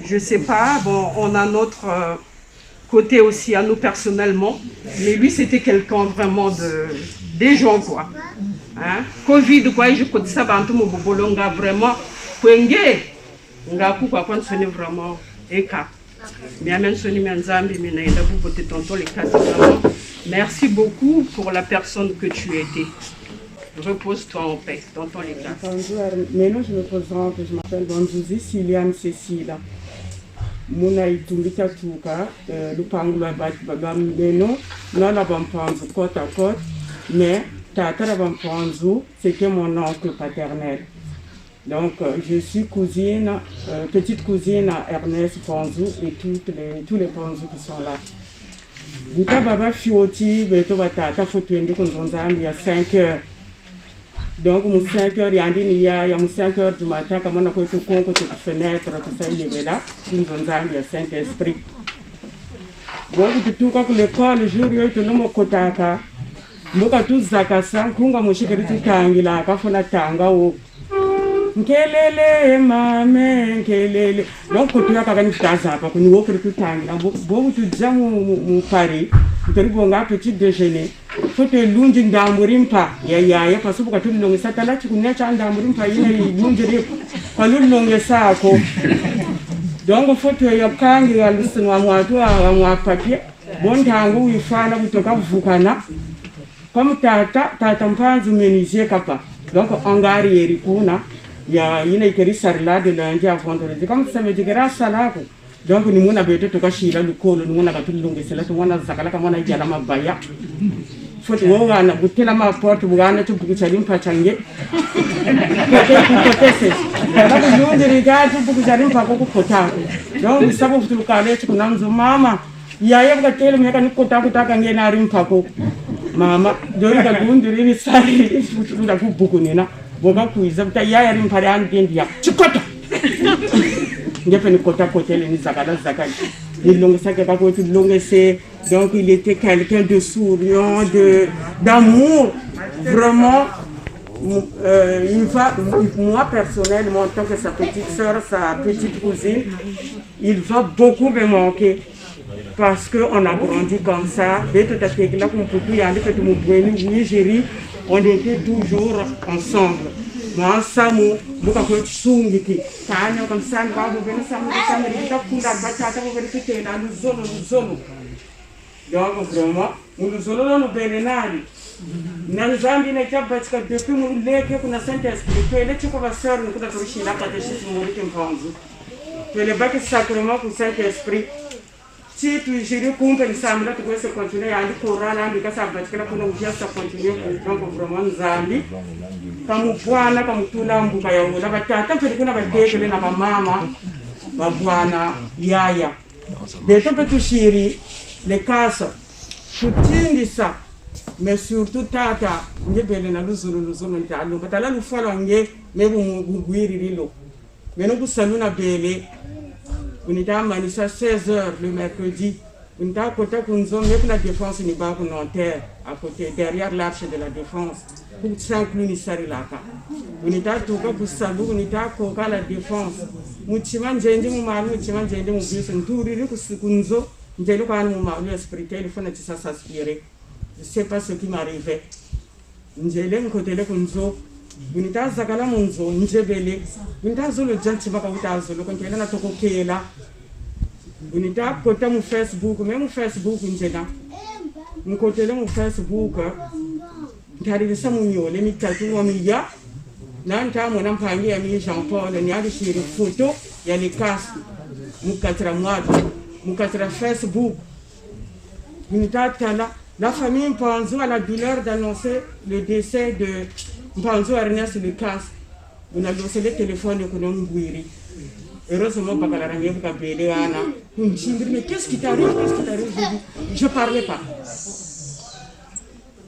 Je sais pas, bon, on a notre côté aussi à nous personnellement, mais lui c'était quelqu'un vraiment des gens quoi. Hein? Covid quoi, je connais ça, vraiment, vraiment écart. Merci beaucoup pour la personne que tu étais. Repose-toi en paix, tonton Lécasse. Bonjour, maintenant je me présente, je m'appelle Bonjouzi Siliane Cécile. Mouna Itumbika Touka, le Pangula Bagam Beno, non la Bampanzu côte à côte, mais Tata la Bampanzu, c'était mon oncle paternel. Donc, je suis cousine, petite cousine à Ernest Panzou et tous les Panzou qui sont là. Buta Baba Fioti, Beto Batata, Fotuende, il y a 5 heures. Donc, 5 heures, il y a 5 heures du matin, comme on a fait tout compte, toute fenêtre, tout ça, il est là. Il y a 5 esprits. Donc, tout comme l'école, le jour où il y a tout le monde Kotaka, Moka tout Zakasa, Kunga Moshikari Tangila, Kafona Tanga. Nkelele mame nkelele. Donc tu as quand même ça parce que nous offre tout temps. Bon tu dis mon pari, tu bon un petit déjeuner. Faut te lungi ndamurimpa ya parce que tu longe ça là tu connais ça ndamurimpa il lungi kwa lungi ça ko. Donc faut te yokangi ya lusino wa papier. Bon tangu ifana kutoka kuvukana. Comme tata mpanzu menizie kapa. Donc angari erikuna ya ina ikeri sarla de lundi à vendredi. Comme ça me dit grâce à la donc ni muna bete to kashira lukolo ni muna katulunge sela to mwana zakala kama na jala mabaya. Faut woga na butela ma porte bugana to bukuchalim pachange. Kote se. Kala kuyonde riga to bukuchalim pa ko kota. Donc sabo futukale to kunamzo mama. Yaya bukatele meka ni kota kutaka ngena rimpako. Mama dori ka gundiri ni sari futuka kubukunina. Boga kuiza buta yaya rimpare an dendia. Chikota. Ngefe ni kota kotele ni zakala zakali. Il longue ça quelque part longue c'est donc il était quelqu'un de souriant, d'amour vraiment. Moi personnellement en tant que sa petite soeur, sa petite cousine, il va beaucoup me manquer parce que on a grandi comme ça. Oui, Géry, on était toujours ensemble. Moi, ça m'a beaucoup de soucis. Comme ça, donc vraiment, nous allons nous bénéficier. Nanzambi na chabatika depuis mon leke kuna Saint-Esprit que les chiko baseur nous kuta tuishi la catéchisme morite mpanzu que le bac sacrement pour Saint-Esprit si tu gères kumpe ensemble tu peux se continuer à aller Coran andi kasa batika kuna ujia sa continuer donc vraiment nzambi kama bwana kama tula mbuka ya ula batata mpeli kuna badekele na mama babwana yaya deto petushiri les cases tutindi ça. Mais surtout tata ngebele na luzulu ntalo batala lufala nge mebu ngwirilo meno kusaluna bele unita manisa 16h le mercredi unita kota kunzo mebu la défense ni ba Nanterre à côté derrière l'arche de la défense pour s'inclure ni sarilaka unita toka kusalu unita koka la défense muchima njenje mu malu muchima njenje mu biso nturiri kusikunzo njelo kwa mu malu spirituel il faut na tisa s'aspirer. Je ne sais pas ce qui m'arrivait. Njele nkotele kunzo, bunita zakala munzo, njebele, bunita zolo janti baka uta zolo, kontele na toko kela. Bunita kota mu Facebook, même mu Facebook njena. Nkotele mu Facebook, ntaribisa mu nyole mitatu wa miya. Na nta mwana mpangi ya mi Jean-Paul, ni ali shiri photo ya likasi. Mukatra mwadu, mukatra Facebook. Bunita tala. La famille Mpanzo a la douleur d'annoncer le décès de Mpanzo Ernest Lucas. On a lancé le téléphone de Konongwiri. Heureusement, mais qu'est-ce qui t'arrive? Je ne parlais pas.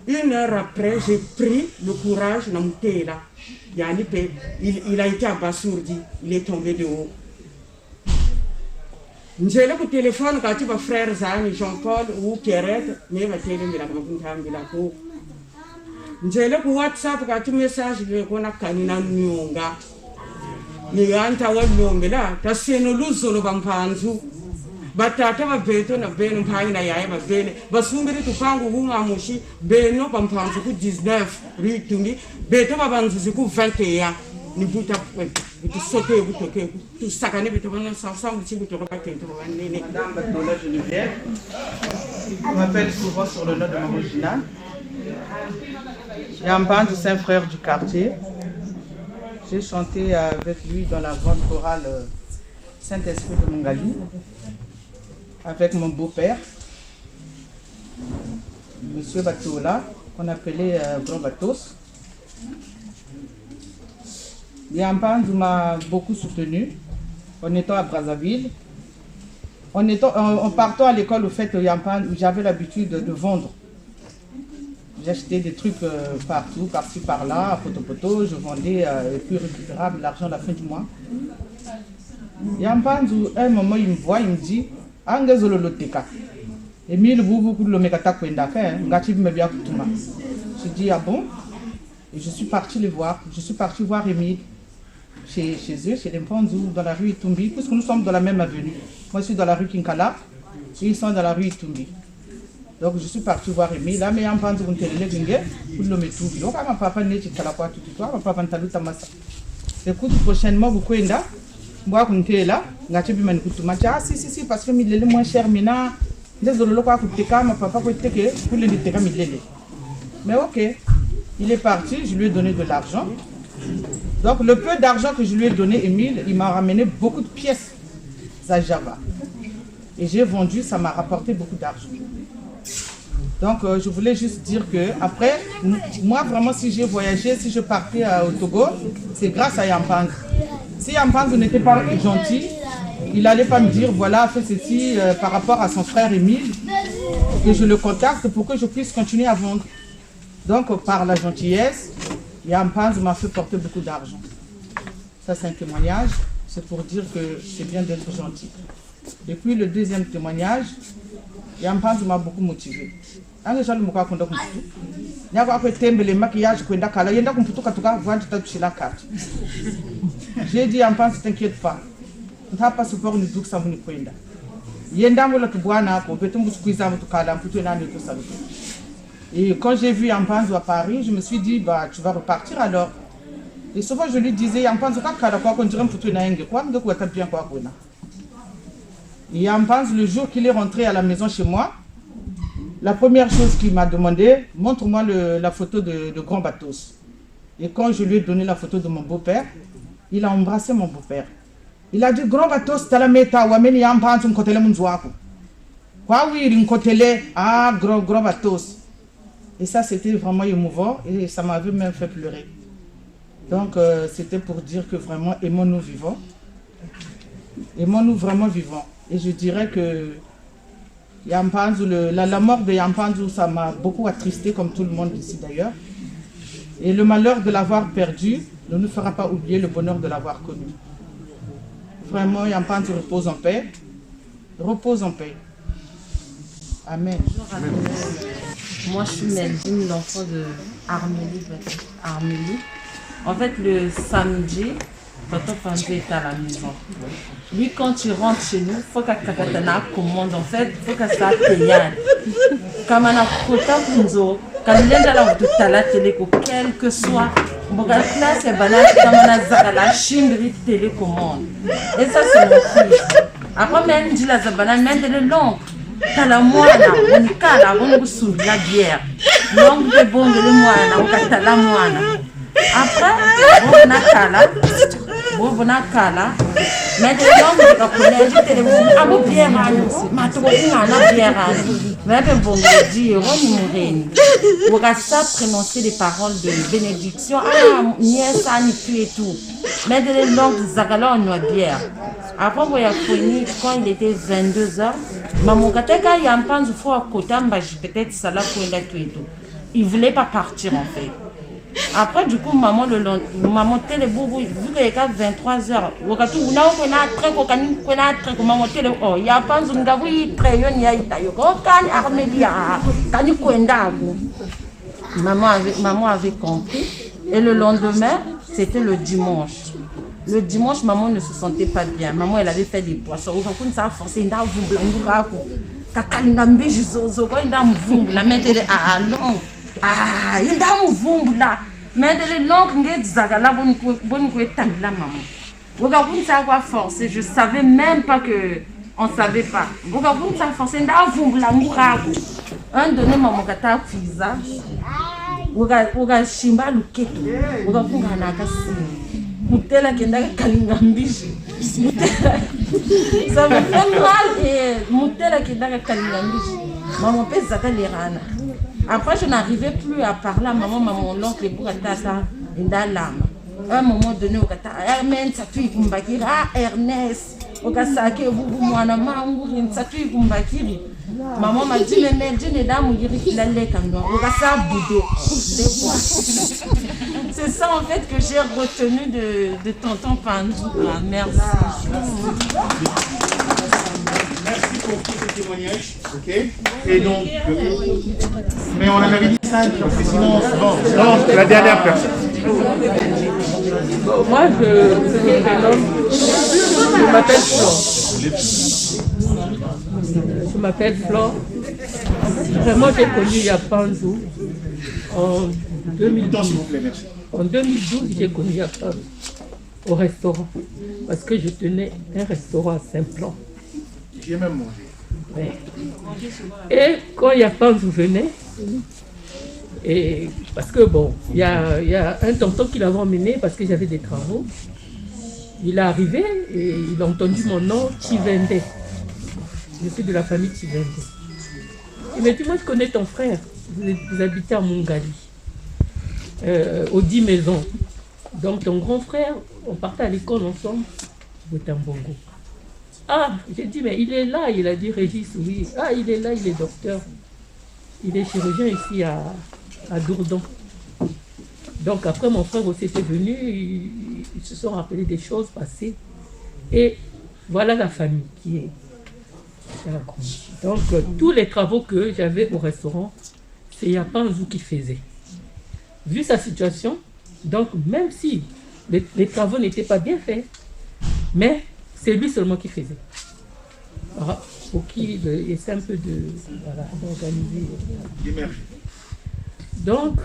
1 heure après, j'ai pris le courage de monter là. Il a été abasourdi, il est tombé de haut. J'ai le téléphone quand tu vas frère Zani, Jean-Paul ou Pierrette, mais va télé la ko. J'ai le WhatsApp quand tu message le kona kanina nyonga. Ni anta wa nyonga la, ta seno luzo no bampanzu. Batata ba beto na beno mpani na yaya ba bene. Basumbiri tupangu hunga mushi beno bampanzu ku 19 ritumbi, beto ba banzu ku 21. Ni buta tu sauter vous toquer tout ça quand tu vas ensemble si vous te repaquez Madame Batola Geneviève, on m'appelle souvent sur le nom de mon original. J'ai un band de 5 frères du quartier. J'ai chanté avec lui dans la grande chorale Saint-Esprit de Mongali avec mon beau-père Monsieur Batola qu'on appelait Grand Batos. Yampan m'a beaucoup soutenu en étant à Brazzaville. En partant à l'école au fait Yampan, où j'avais l'habitude de vendre. J'achetais des trucs partout, par-ci par-là, poto, je vendais et puis récupérable l'argent à la fin du mois. Yampan, à un moment il me voit, il me dit Angezolo loteka. Emile beaucoup de l'omekata kwendaka, ngati me bien kutuma. Je dis ah bon? Et je suis parti le voir. Je suis parti voir Emile. chez eux, chez les Mpanzou, dans la rue Itumbi, puisque nous sommes dans la même avenue. Moi, je suis dans la rue Kinkala, et ils sont dans la rue Itumbi. Donc, je suis parti voir Emile. Là, mais il y a un Mpanzou qui est là, pour le mettre tout. Donc, ma papa n'est pas là, tout toi, ma papa n'est pas là. Écoute, prochainement, vous pouvez là. Moi, quand tu es là, tu peux me dire, ah, si, parce que il est moins cher maintenant. Désolé, ma papa peut être que pour le dire, mais ok, il est parti, je lui ai donné de l'argent. Donc, le peu d'argent que je lui ai donné, Emile, il m'a ramené beaucoup de pièces à Java. Et j'ai vendu, ça m'a rapporté beaucoup d'argent. Donc, je voulais juste dire que, après, moi, vraiment, si j'ai voyagé, si je partais au Togo, c'est grâce à Yampang. Si Yampang n'était pas gentil, il n'allait pas me dire, voilà, fais ceci par rapport à son frère Emile, que je le contacte pour que je puisse continuer à vendre. Donc, par la gentillesse, Yampang m'a fait porter beaucoup d'argent. Ça, c'est un témoignage. C'est pour dire que c'est bien d'être gentil. Et puis, le deuxième témoignage, Yampang m'a beaucoup motivé. J'ai dit Yampang, ne t'inquiète pas. Tu n'as pas support ni doux ça vous n'y pouvez pas. Et quand j'ai vu Yampang à Paris, je me suis dit, bah, tu vas repartir alors. Et souvent je lui disais, Yampang, et Yampang, le jour qu'il est rentré à la maison chez moi, la première chose qu'il m'a demandé, montre-moi la photo de Grand Batos. Et quand je lui ai donné la photo de mon beau-père, il a embrassé mon beau-père. Il a dit, Grand Batos, t'as la méta, ou amène Yampang, tu m'kotele munzouaku. Quoi oui, il m'kotele, ah, Grand Batos. Et ça, c'était vraiment émouvant et ça m'avait même fait pleurer. Donc, c'était pour dire que vraiment, aimons-nous vivants. Aimons-nous vraiment vivants. Et je dirais que Yampang, la mort de Yampang, ça m'a beaucoup attristé, comme tout le monde ici d'ailleurs. Et le malheur de l'avoir perdu ne nous fera pas oublier le bonheur de l'avoir connu. Vraiment, Yampang repose en paix. Repose en paix. Amen. Moi, je suis Meldine, l'enfant de Armélie. En fait, le samedi, Tonton Panzou est à la maison. Lui, quand il rentre chez nous, il faut que Kakatana commande. En fait, il faut que ça payane. Quand on a Kota Kunzo, quand il est dans la télé, quel que soit, on va classe et balade, quand on a la chimberie télécommande. Et ça, c'est mon fils. Après, même dit la zabana, même de l'oncle. Tala moana, on y cala, on sous la bière. L'ongle de bon de moana, on catala moana. Après, on a cala. Mais de l'ongle de la collège, à vos bières, ma trop à bière. Mais bon, je dis, on mourine. On va ça prononcer les paroles de bénédiction. Ah, nièce, Annie, tu et tout. Mais de l'ongle de Zagala, on a bière. Après, on a fini quand il était 22h. Maman, quand il y a un pan de fois à côté, peut-être ça l'a fait et tout. Il ne voulait pas partir en fait. Après, du coup, maman téléboubou, vu qu'il y a 23h, on a tout, on a un train, on a un train, maman télé, oh, il y a un pan de ngawi, très yon, il y a itaïo, quand Armélia, quand il kwenda. Maman avait compris. Et le lendemain, c'était le dimanche. Le dimanche, maman ne se sentait pas bien. Maman, elle avait fait des poissons. Aujourd'hui, ça a forcé. Il a voulu la main de ah non. Ah, il a voulu là. Mais de l'oncle, il zagala bonne la maman. Aujourd'hui, ça a forcé. Je savais même pas que on savait pas. Aujourd'hui, ça a forcé. Il a voulu la mourago. Un donné maman kata pizza. Oga shimba luketo. Oga kunga nakasi. Moutela qui est kalingambishi. Ça me fait mal et Moutela qui est kalingambishi. Maman peut zaka les rana. Après je n'arrivais plus à parler à maman, l'oncle et pour tata inda lama. À un moment donné au kata Hermen ça tu kumbakiri ah Ernest. Okasake bubu mwana mangu ça tu kumbakiri. Maman m'a dit mais Meldine et dame yiri kilale kando. Okasa boudé. C'est ça en fait que j'ai retenu de Tonton Panzou. Ah, merci. Merci pour tous ces témoignages. Ok. Et donc, mais on avait dit ça parce que sinon, bon. Non, la dernière personne. Bon, moi, je m'appelle Flore. Je m'appelle Flore. Vraiment, j'ai connu Yapanzou en 2012. En 2012, j'ai connu Yapanzou au restaurant. Parce que je tenais un restaurant à Saint-Plan. J'ai même mangé. Ouais. Et quand Yapanzou venait, et parce que bon, il y a un tonton qui l'avait emmené parce que j'avais des travaux. Il est arrivé et il a entendu mon nom, Chivende. Je suis de la famille Chivende. Il m'a dit, moi je connais ton frère, vous habitez à Mongali, aux 10 maisons. Donc ton grand frère, on partait à l'école ensemble, Botambongo. Ah, j'ai dit, mais il est là, il a dit Régis, oui. Ah, il est là, il est docteur. Il est chirurgien ici à Dourdon. Donc après, mon frère aussi était venu, ils se sont rappelés des choses passées. Et voilà la famille qui est la grande. Donc tous les travaux que j'avais au restaurant, c'est Yapanzou qui faisait. Vu sa situation, donc même si les travaux n'étaient pas bien faits, mais c'est lui seulement qui faisait. Voilà, pour qu'il essaie un peu d'organiser. Donc,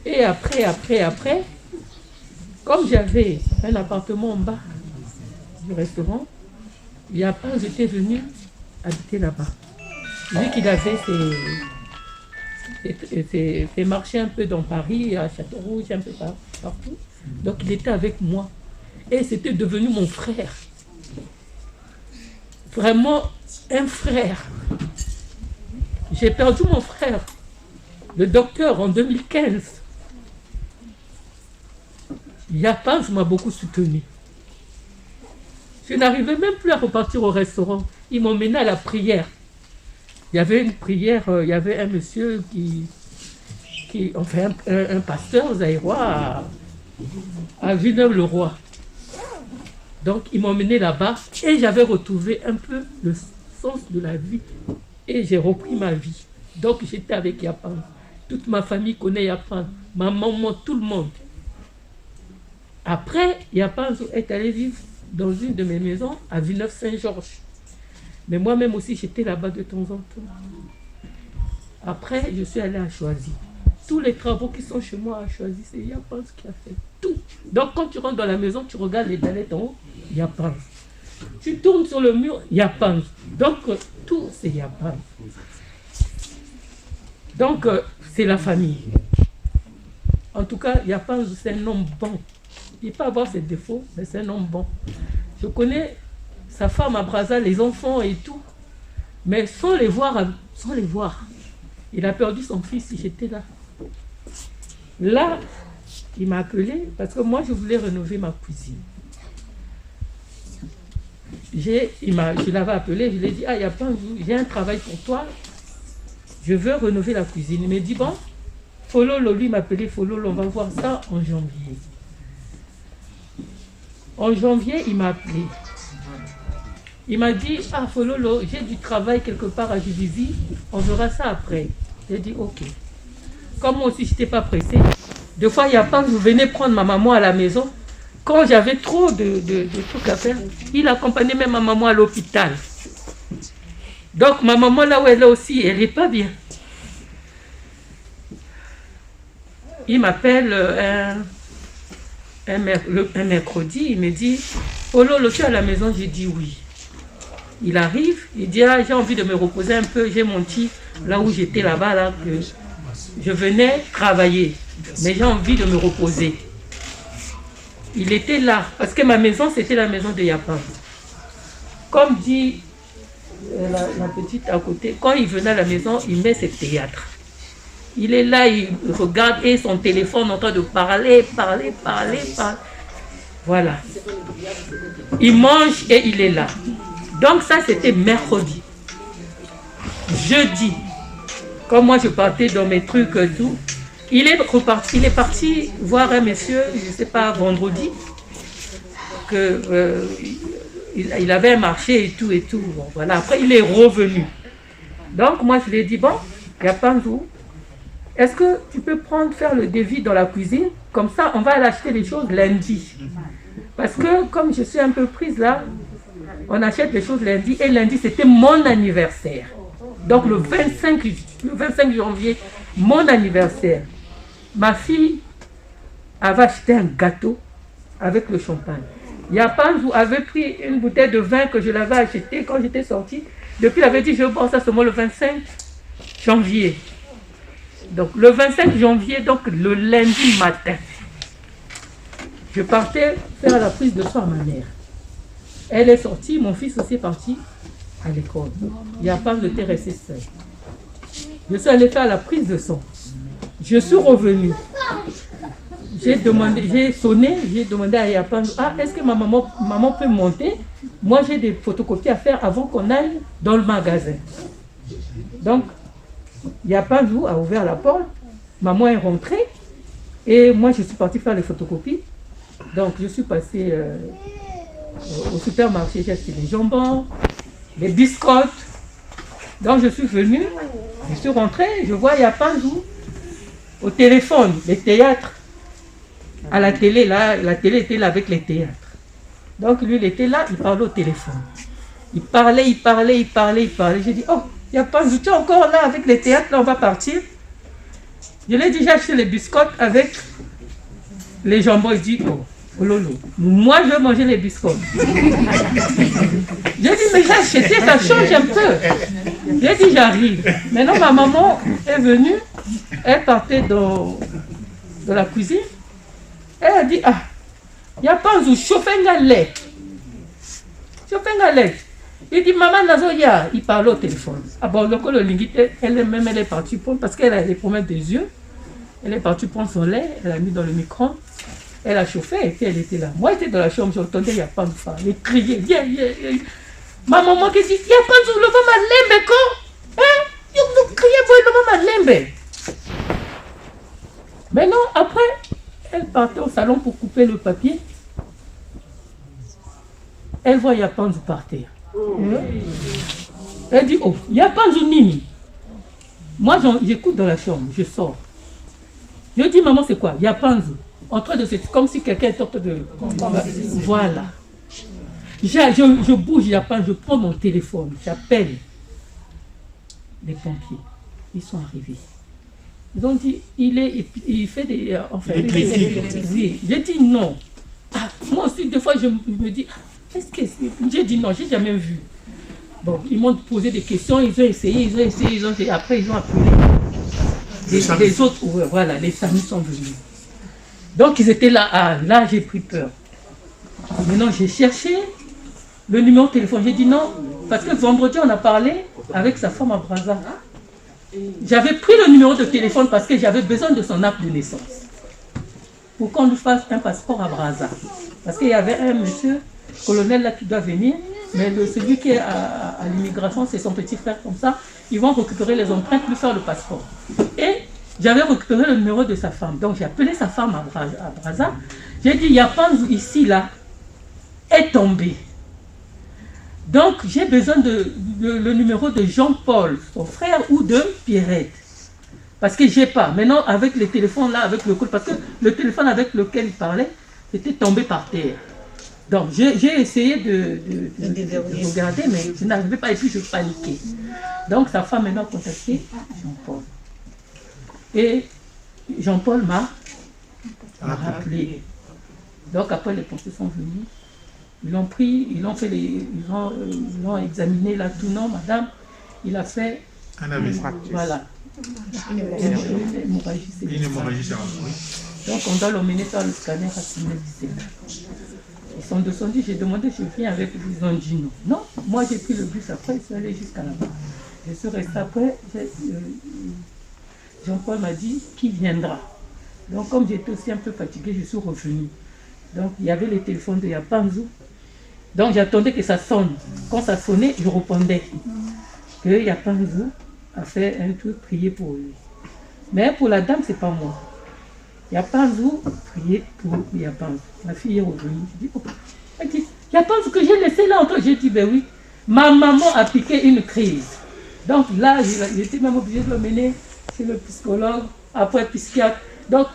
et après, comme j'avais un appartement en bas du restaurant, Yapanzou était venu habiter là-bas. Vu qu'il avait fait marcher un peu dans Paris, à Châteaurouge, un peu partout. Donc il était avec moi. Et c'était devenu mon frère. Vraiment un frère. J'ai perdu mon frère, le docteur, en 2015. Yapanzou m'a beaucoup soutenu. Je n'arrivais même plus à repartir au restaurant. Ils m'ont mené à la prière. Il y avait une prière, il y avait un monsieur enfin un pasteur zaïrois à Villeneuve-le-Roi. Donc ils m'ont mené là-bas et j'avais retrouvé un peu le sens de la vie et j'ai repris ma vie. Donc j'étais avec Yapanzou. Toute ma famille connaît Yapanzou, ma maman, tout le monde. Après, Yapanzou est allé vivre dans une de mes maisons à Villeneuve-Saint-Georges. Mais moi-même aussi, j'étais là-bas de temps en temps. Après, je suis allée à Choisy. Tous les travaux qui sont chez moi à Choisy, c'est Yapanzou qui a fait tout. Donc, quand tu rentres dans la maison, tu regardes les dallettes en haut, Yapanzou. Tu tournes sur le mur, Yapanzou. Donc, tout, c'est Yapanzou. Donc, c'est la famille. En tout cas, Yapanzou, c'est un homme bon. Il peut avoir ses défauts, mais c'est un homme bon. Je connais sa femme à Brazza, les enfants et tout, mais sans les voir. Il a perdu son fils si j'étais là. Là, il m'a appelé parce que moi, je voulais rénover ma cuisine. Je l'avais appelé, je lui ai dit, ah, Yapanzou, j'ai un travail pour toi, je veux rénover la cuisine. Il m'a dit, bon, Fololo, lui m'a appelé Fololo, on va voir ça en janvier. En janvier, il m'a appelé. Il m'a dit, ah Fololo, j'ai du travail quelque part à Juvisy, on verra ça après. J'ai dit, ok. Comme moi aussi, je n'étais pas pressée. Deux fois, Yapanzou venait prendre ma maman à la maison. Quand j'avais trop de trucs à faire, il accompagnait même ma maman à l'hôpital. Donc ma maman, là où elle est aussi, elle n'est pas bien. Il m'appelle un mercredi, il me dit, Fololo, tu es à la maison? J'ai dit oui. Il arrive, il dit, ah, j'ai envie de me reposer un peu, j'ai menti là où j'étais là-bas, là, que je venais travailler, mais j'ai envie de me reposer. Il était là, parce que ma maison, c'était la maison de Yapanzou. Comme dit la petite à côté, quand il venait à la maison, il met ses théâtres. Il est là, il regarde et son téléphone en train de parler. Voilà. Il mange et il est là. Donc ça, c'était mercredi. Jeudi, comme moi je partais dans mes trucs et tout, il est parti voir un monsieur, je ne sais pas, vendredi, il avait un marché et tout. Bon, voilà. Après, il est revenu. Donc moi, je lui ai dit, bon, Yapanzou, est-ce que tu peux faire le devis dans la cuisine? Comme ça, on va aller acheter les choses lundi. Parce que comme je suis un peu prise là, on achète les choses lundi. Et lundi, c'était mon anniversaire. Donc le 25 janvier, mon anniversaire. Ma fille avait acheté un gâteau avec le champagne. Yapanzou avait pris une bouteille de vin que je l'avais achetée quand j'étais sortie. Depuis, il avait dit, je bois ça seulement le 25 janvier. Donc, le 25 janvier, donc le lundi matin, je partais faire la prise de sang à ma mère. Elle est sortie, mon fils aussi est parti à l'école. Yapanzou était resté seul. Je suis allée faire la prise de sang. Je suis revenue. J'ai sonné, j'ai demandé à Yapanzou, est-ce que ma maman peut monter? Moi, j'ai des photocopies à faire avant qu'on aille dans le magasin. Donc, Yapanzou a ouvert la porte, maman est rentrée, et moi, je suis partie faire les photocopies. Donc, je suis passée au supermarché, j'ai acheté les jambons, les biscottes. Donc, je suis venue, je suis rentrée, je vois Yapanzou au téléphone, les théâtres. À la télé, là, la télé était là avec les théâtres. Donc lui, il était là, il parlait au téléphone. Il parlait. J'ai dit, oh, Yapanzou, tu es encore là avec les théâtres, là, on va partir. Je l'ai déjà acheté les biscottes avec les jambons. Il dit, oh lolo, moi je vais manger les biscottes. J'ai dit, mais j'ai acheté, ça change un peu. J'ai dit, j'arrive. Maintenant, ma maman est venue, elle partait dans la cuisine. Elle a dit, Yapanzou, chauffer un lait. Il dit, maman Nazoya, il parle au téléphone. Bon, le lingite, elle-même, elle est partie prendre, parce qu'elle a des problèmes des yeux. Elle est partie prendre son lait, elle a mis dans le micro, elle a chauffé, et puis elle était là. Moi, j'étais dans la chambre, j'entendais Yapanzou elle criait, Ma maman qui dit, Yapanzou, le maman lembe, quoi? Vous criez, le maman lembe. Maintenant, après, elle partait au salon pour couper le papier. Elle voit Yapanzou par terre. Elle dit, oh, Yapanzou Nini. Moi, j'écoute dans la chambre, je sors. Je dis, maman, c'est quoi? Yapanzou. En train de se... Comme si quelqu'un est en train de... Voilà. Je bouge Yapanzou, je prends mon téléphone, j'appelle les pompiers. Ils sont arrivés. Ils ont dit, il fait des... J'ai dit non. Moi aussi, des fois, je me dis, est-ce que... J'ai dit non, j'ai jamais vu. Bon, ils m'ont posé des questions, ils ont essayé. Après, ils ont appelé. Les autres, voilà, les familles sont venus. Donc, ils étaient là. Là, j'ai pris peur. Maintenant, j'ai cherché le numéro de téléphone. J'ai dit non, parce que vendredi, on a parlé avec sa femme à Brazza. J'avais pris le numéro de téléphone parce que j'avais besoin de son acte de naissance pour qu'on lui fasse un passeport à Brazza. Parce qu'il y avait un monsieur, colonel là qui doit venir, mais celui qui est à l'immigration, c'est son petit frère comme ça. Ils vont récupérer les empreintes, lui faire le passeport. Et j'avais récupéré le numéro de sa femme. Donc j'ai appelé sa femme à Brazza. J'ai dit, Yapanzou ici, là, est tombé. Donc, j'ai besoin le numéro de Jean-Paul, son frère, ou de Pierrette. Parce que j'ai pas. Maintenant, avec les téléphones là, avec le code, parce que le téléphone avec lequel il parlait, était tombé par terre. Donc, j'ai essayé de regarder, mais je n'arrivais pas, et puis je paniquais. Donc, sa femme maintenant a contacté Jean-Paul. Et Jean-Paul m'a rappelé. Donc, après, les pompiers sont venus. Ils l'ont pris, ils l'ont examiné là, tout non, madame, il a fait un AVC. Voilà. Une hémorragie cérébrale. Donc on doit l'emmener faire le scanner à Simédicé. Ils sont descendus, j'ai demandé, je viens avec vous, ils ont dit non. Non, moi j'ai pris le bus après, ils sont allés jusqu'à là-bas. Je suis restée après, Jean-Paul m'a dit qui viendra. Donc comme j'étais aussi un peu fatiguée, je suis revenue. Donc il y avait les téléphones de Yapanzou. Donc j'attendais que ça sonne. Quand ça sonnait, je répondais. Que Yapanzou a fait un truc, prier pour lui. Mais pour la dame, c'est pas moi. Yapanzou, prier pour Yapanzou. Ma fille est revenue. Je dis, oh. Elle dit, Yapanzou que j'ai laissé là en train. J'ai dit, ben oui. Ma maman a piqué une crise. Donc là, j'étais même obligée de l'emmener c'est le psychologue, après psychiatre. Donc,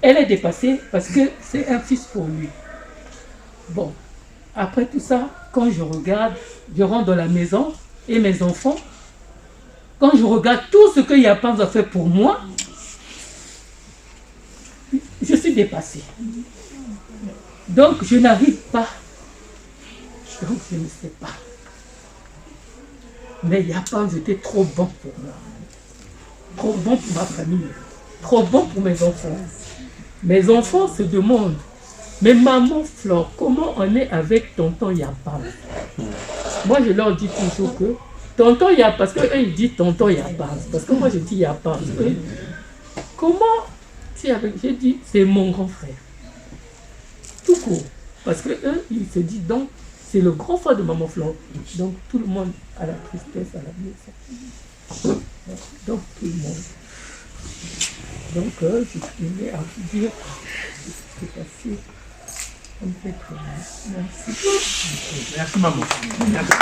elle est dépassée parce que c'est un fils pour lui. Bon, après tout ça, quand je regarde, je rentre dans la maison et mes enfants, quand je regarde tout ce que Yapanz a fait pour moi, je suis dépassée. Donc, je n'arrive pas. Donc, je ne sais pas. Mais Yapanz était trop bon pour moi. Trop bon pour ma famille. Trop bon pour mes enfants. Mes enfants se demandent, mais maman Flore, comment on est avec tonton Yapanz? Moi, je leur dis toujours que tonton Yapanz, parce qu'eux, ils disent tonton Yapanz. Parce que moi, je dis Yapanz. Comment tu es avec... J'ai dit, c'est mon grand frère. Tout court. Parce que eux, ils se disent donc, c'est le grand frère de maman Flore. Donc, tout le monde a la tristesse, à la blessure. Donc, tout le monde. Donc, je tenais à vous dire c'est passé. On fait très bien. Merci. Merci, maman. Merci.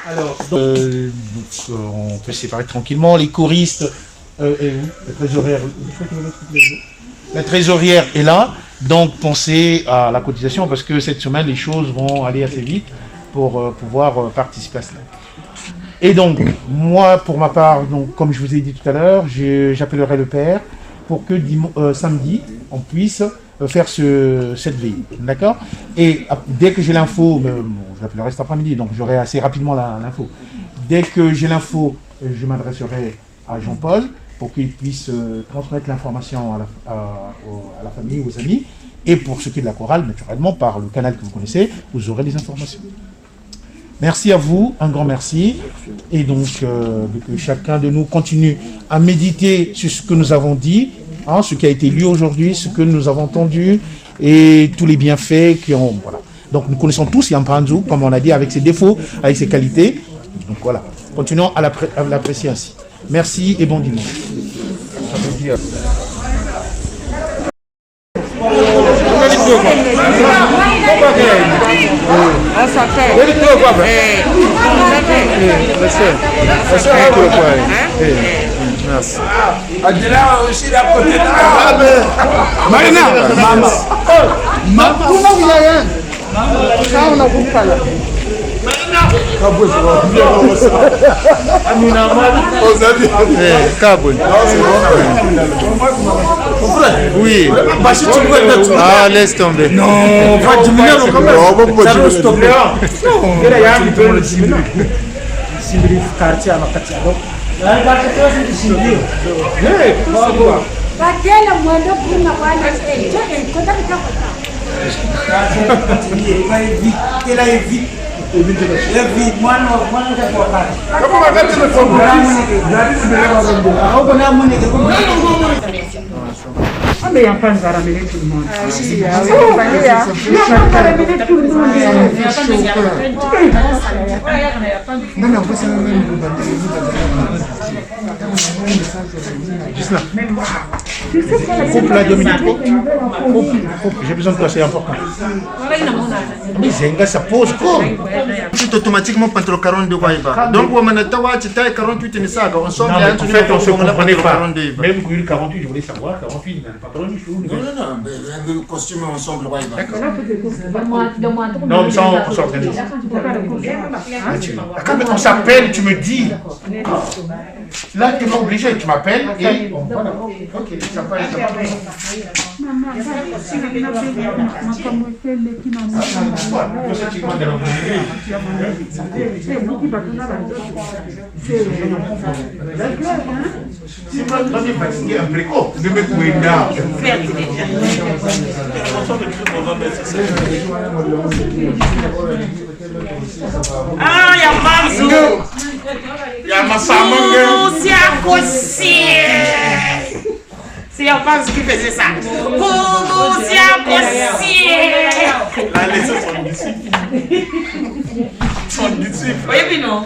Alors, on peut se séparer tranquillement. Les choristes et où la trésorière, la trésorière est là. Donc, pensez à la cotisation parce que cette semaine, les choses vont aller assez vite pour pouvoir participer à cela. Et donc, moi, pour ma part, donc, comme je vous ai dit tout à l'heure, j'appellerai le père pour que samedi, on puisse faire cette veille. D'accord? Et dès que j'ai l'info, je l'appellerai cet après-midi, donc j'aurai assez rapidement l'info. Dès que j'ai l'info, je m'adresserai à Jean-Paul pour qu'il puisse transmettre l'information à la famille, aux amis. Et pour ce qui est de la chorale, naturellement, par le canal que vous connaissez, vous aurez les informations. Merci à vous, un grand merci. Et donc, que chacun de nous continue à méditer sur ce que nous avons dit, hein, ce qui a été lu aujourd'hui, ce que nous avons entendu, et tous les bienfaits qui ont... Voilà. Donc, nous connaissons tous Yapanz, comme on a dit, avec ses défauts, avec ses qualités. Donc, voilà. Continuons à l'apprécier ainsi. Merci et bon dimanche. Merci. Adela aussi la côté de Marina. Maman. Oui. Ah, laisse tomber. Non, pas diminuer le commerce. Ça va stopper. Ah, mais Yapanz va ramener tout le monde. Couple la Dominique. J'ai besoin de toi, c'est important. Mais Zenga, ça pose quoi? C'est automatiquement contre le 42 Waiba. Donc, on a tawa, tu tailles 48 et Nisaga. On sort en fait, on se comprenait pas. Même pour 48, je voulais savoir, 48, il n'a pas 48 jours. Non, le costume ensemble Waiba. D'accord. Non, mais ça, on s'organise. On s'appelle, tu me dis. Là, tu n'es pas obligé, tu m'appelles et on voilà. Ok, ça va être. Ah, Yapanz. C'est Yapanz qui faisait ça. Allez, c'est son disciple. Son disciple. Oui, puis non.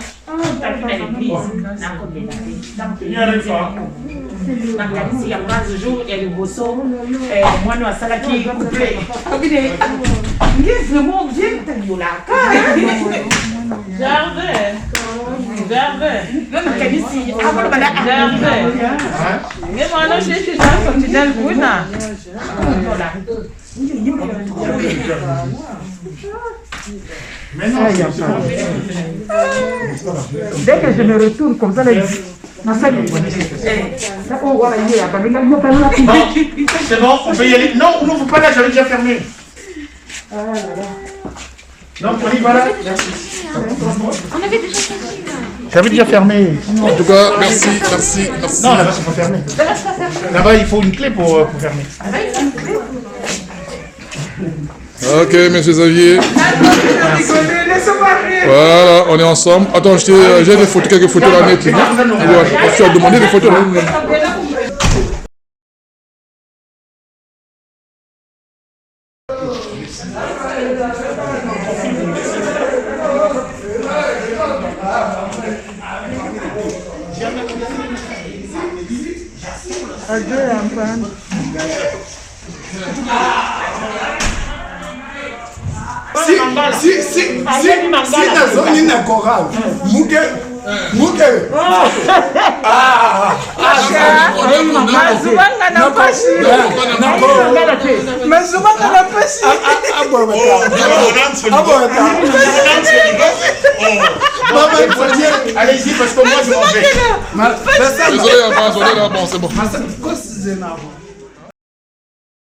Gervais. Gervais. Mais moi, non, je suis dans le petit Delgouna. Dès que je me retourne comme ça, C'est bon, on peut y aller. Non, on n'ouvre pas là, j'avais déjà fermé. Non, on y va là. Merci. On avait déjà fermé. J'avais déjà fermé. En tout cas, merci. Non, là-bas, c'est pas fermé. Là-bas, il faut une clé pour fermer. Ok, monsieur Xavier. Voilà, on est ensemble. Attends, j'ai des photos, quelques photos là, net. Tu as demandé des photos là. Si nazongi na chorale muke Allez-y, parce que moi je m'en vais. Désolé, on est là, bon, c'est bon.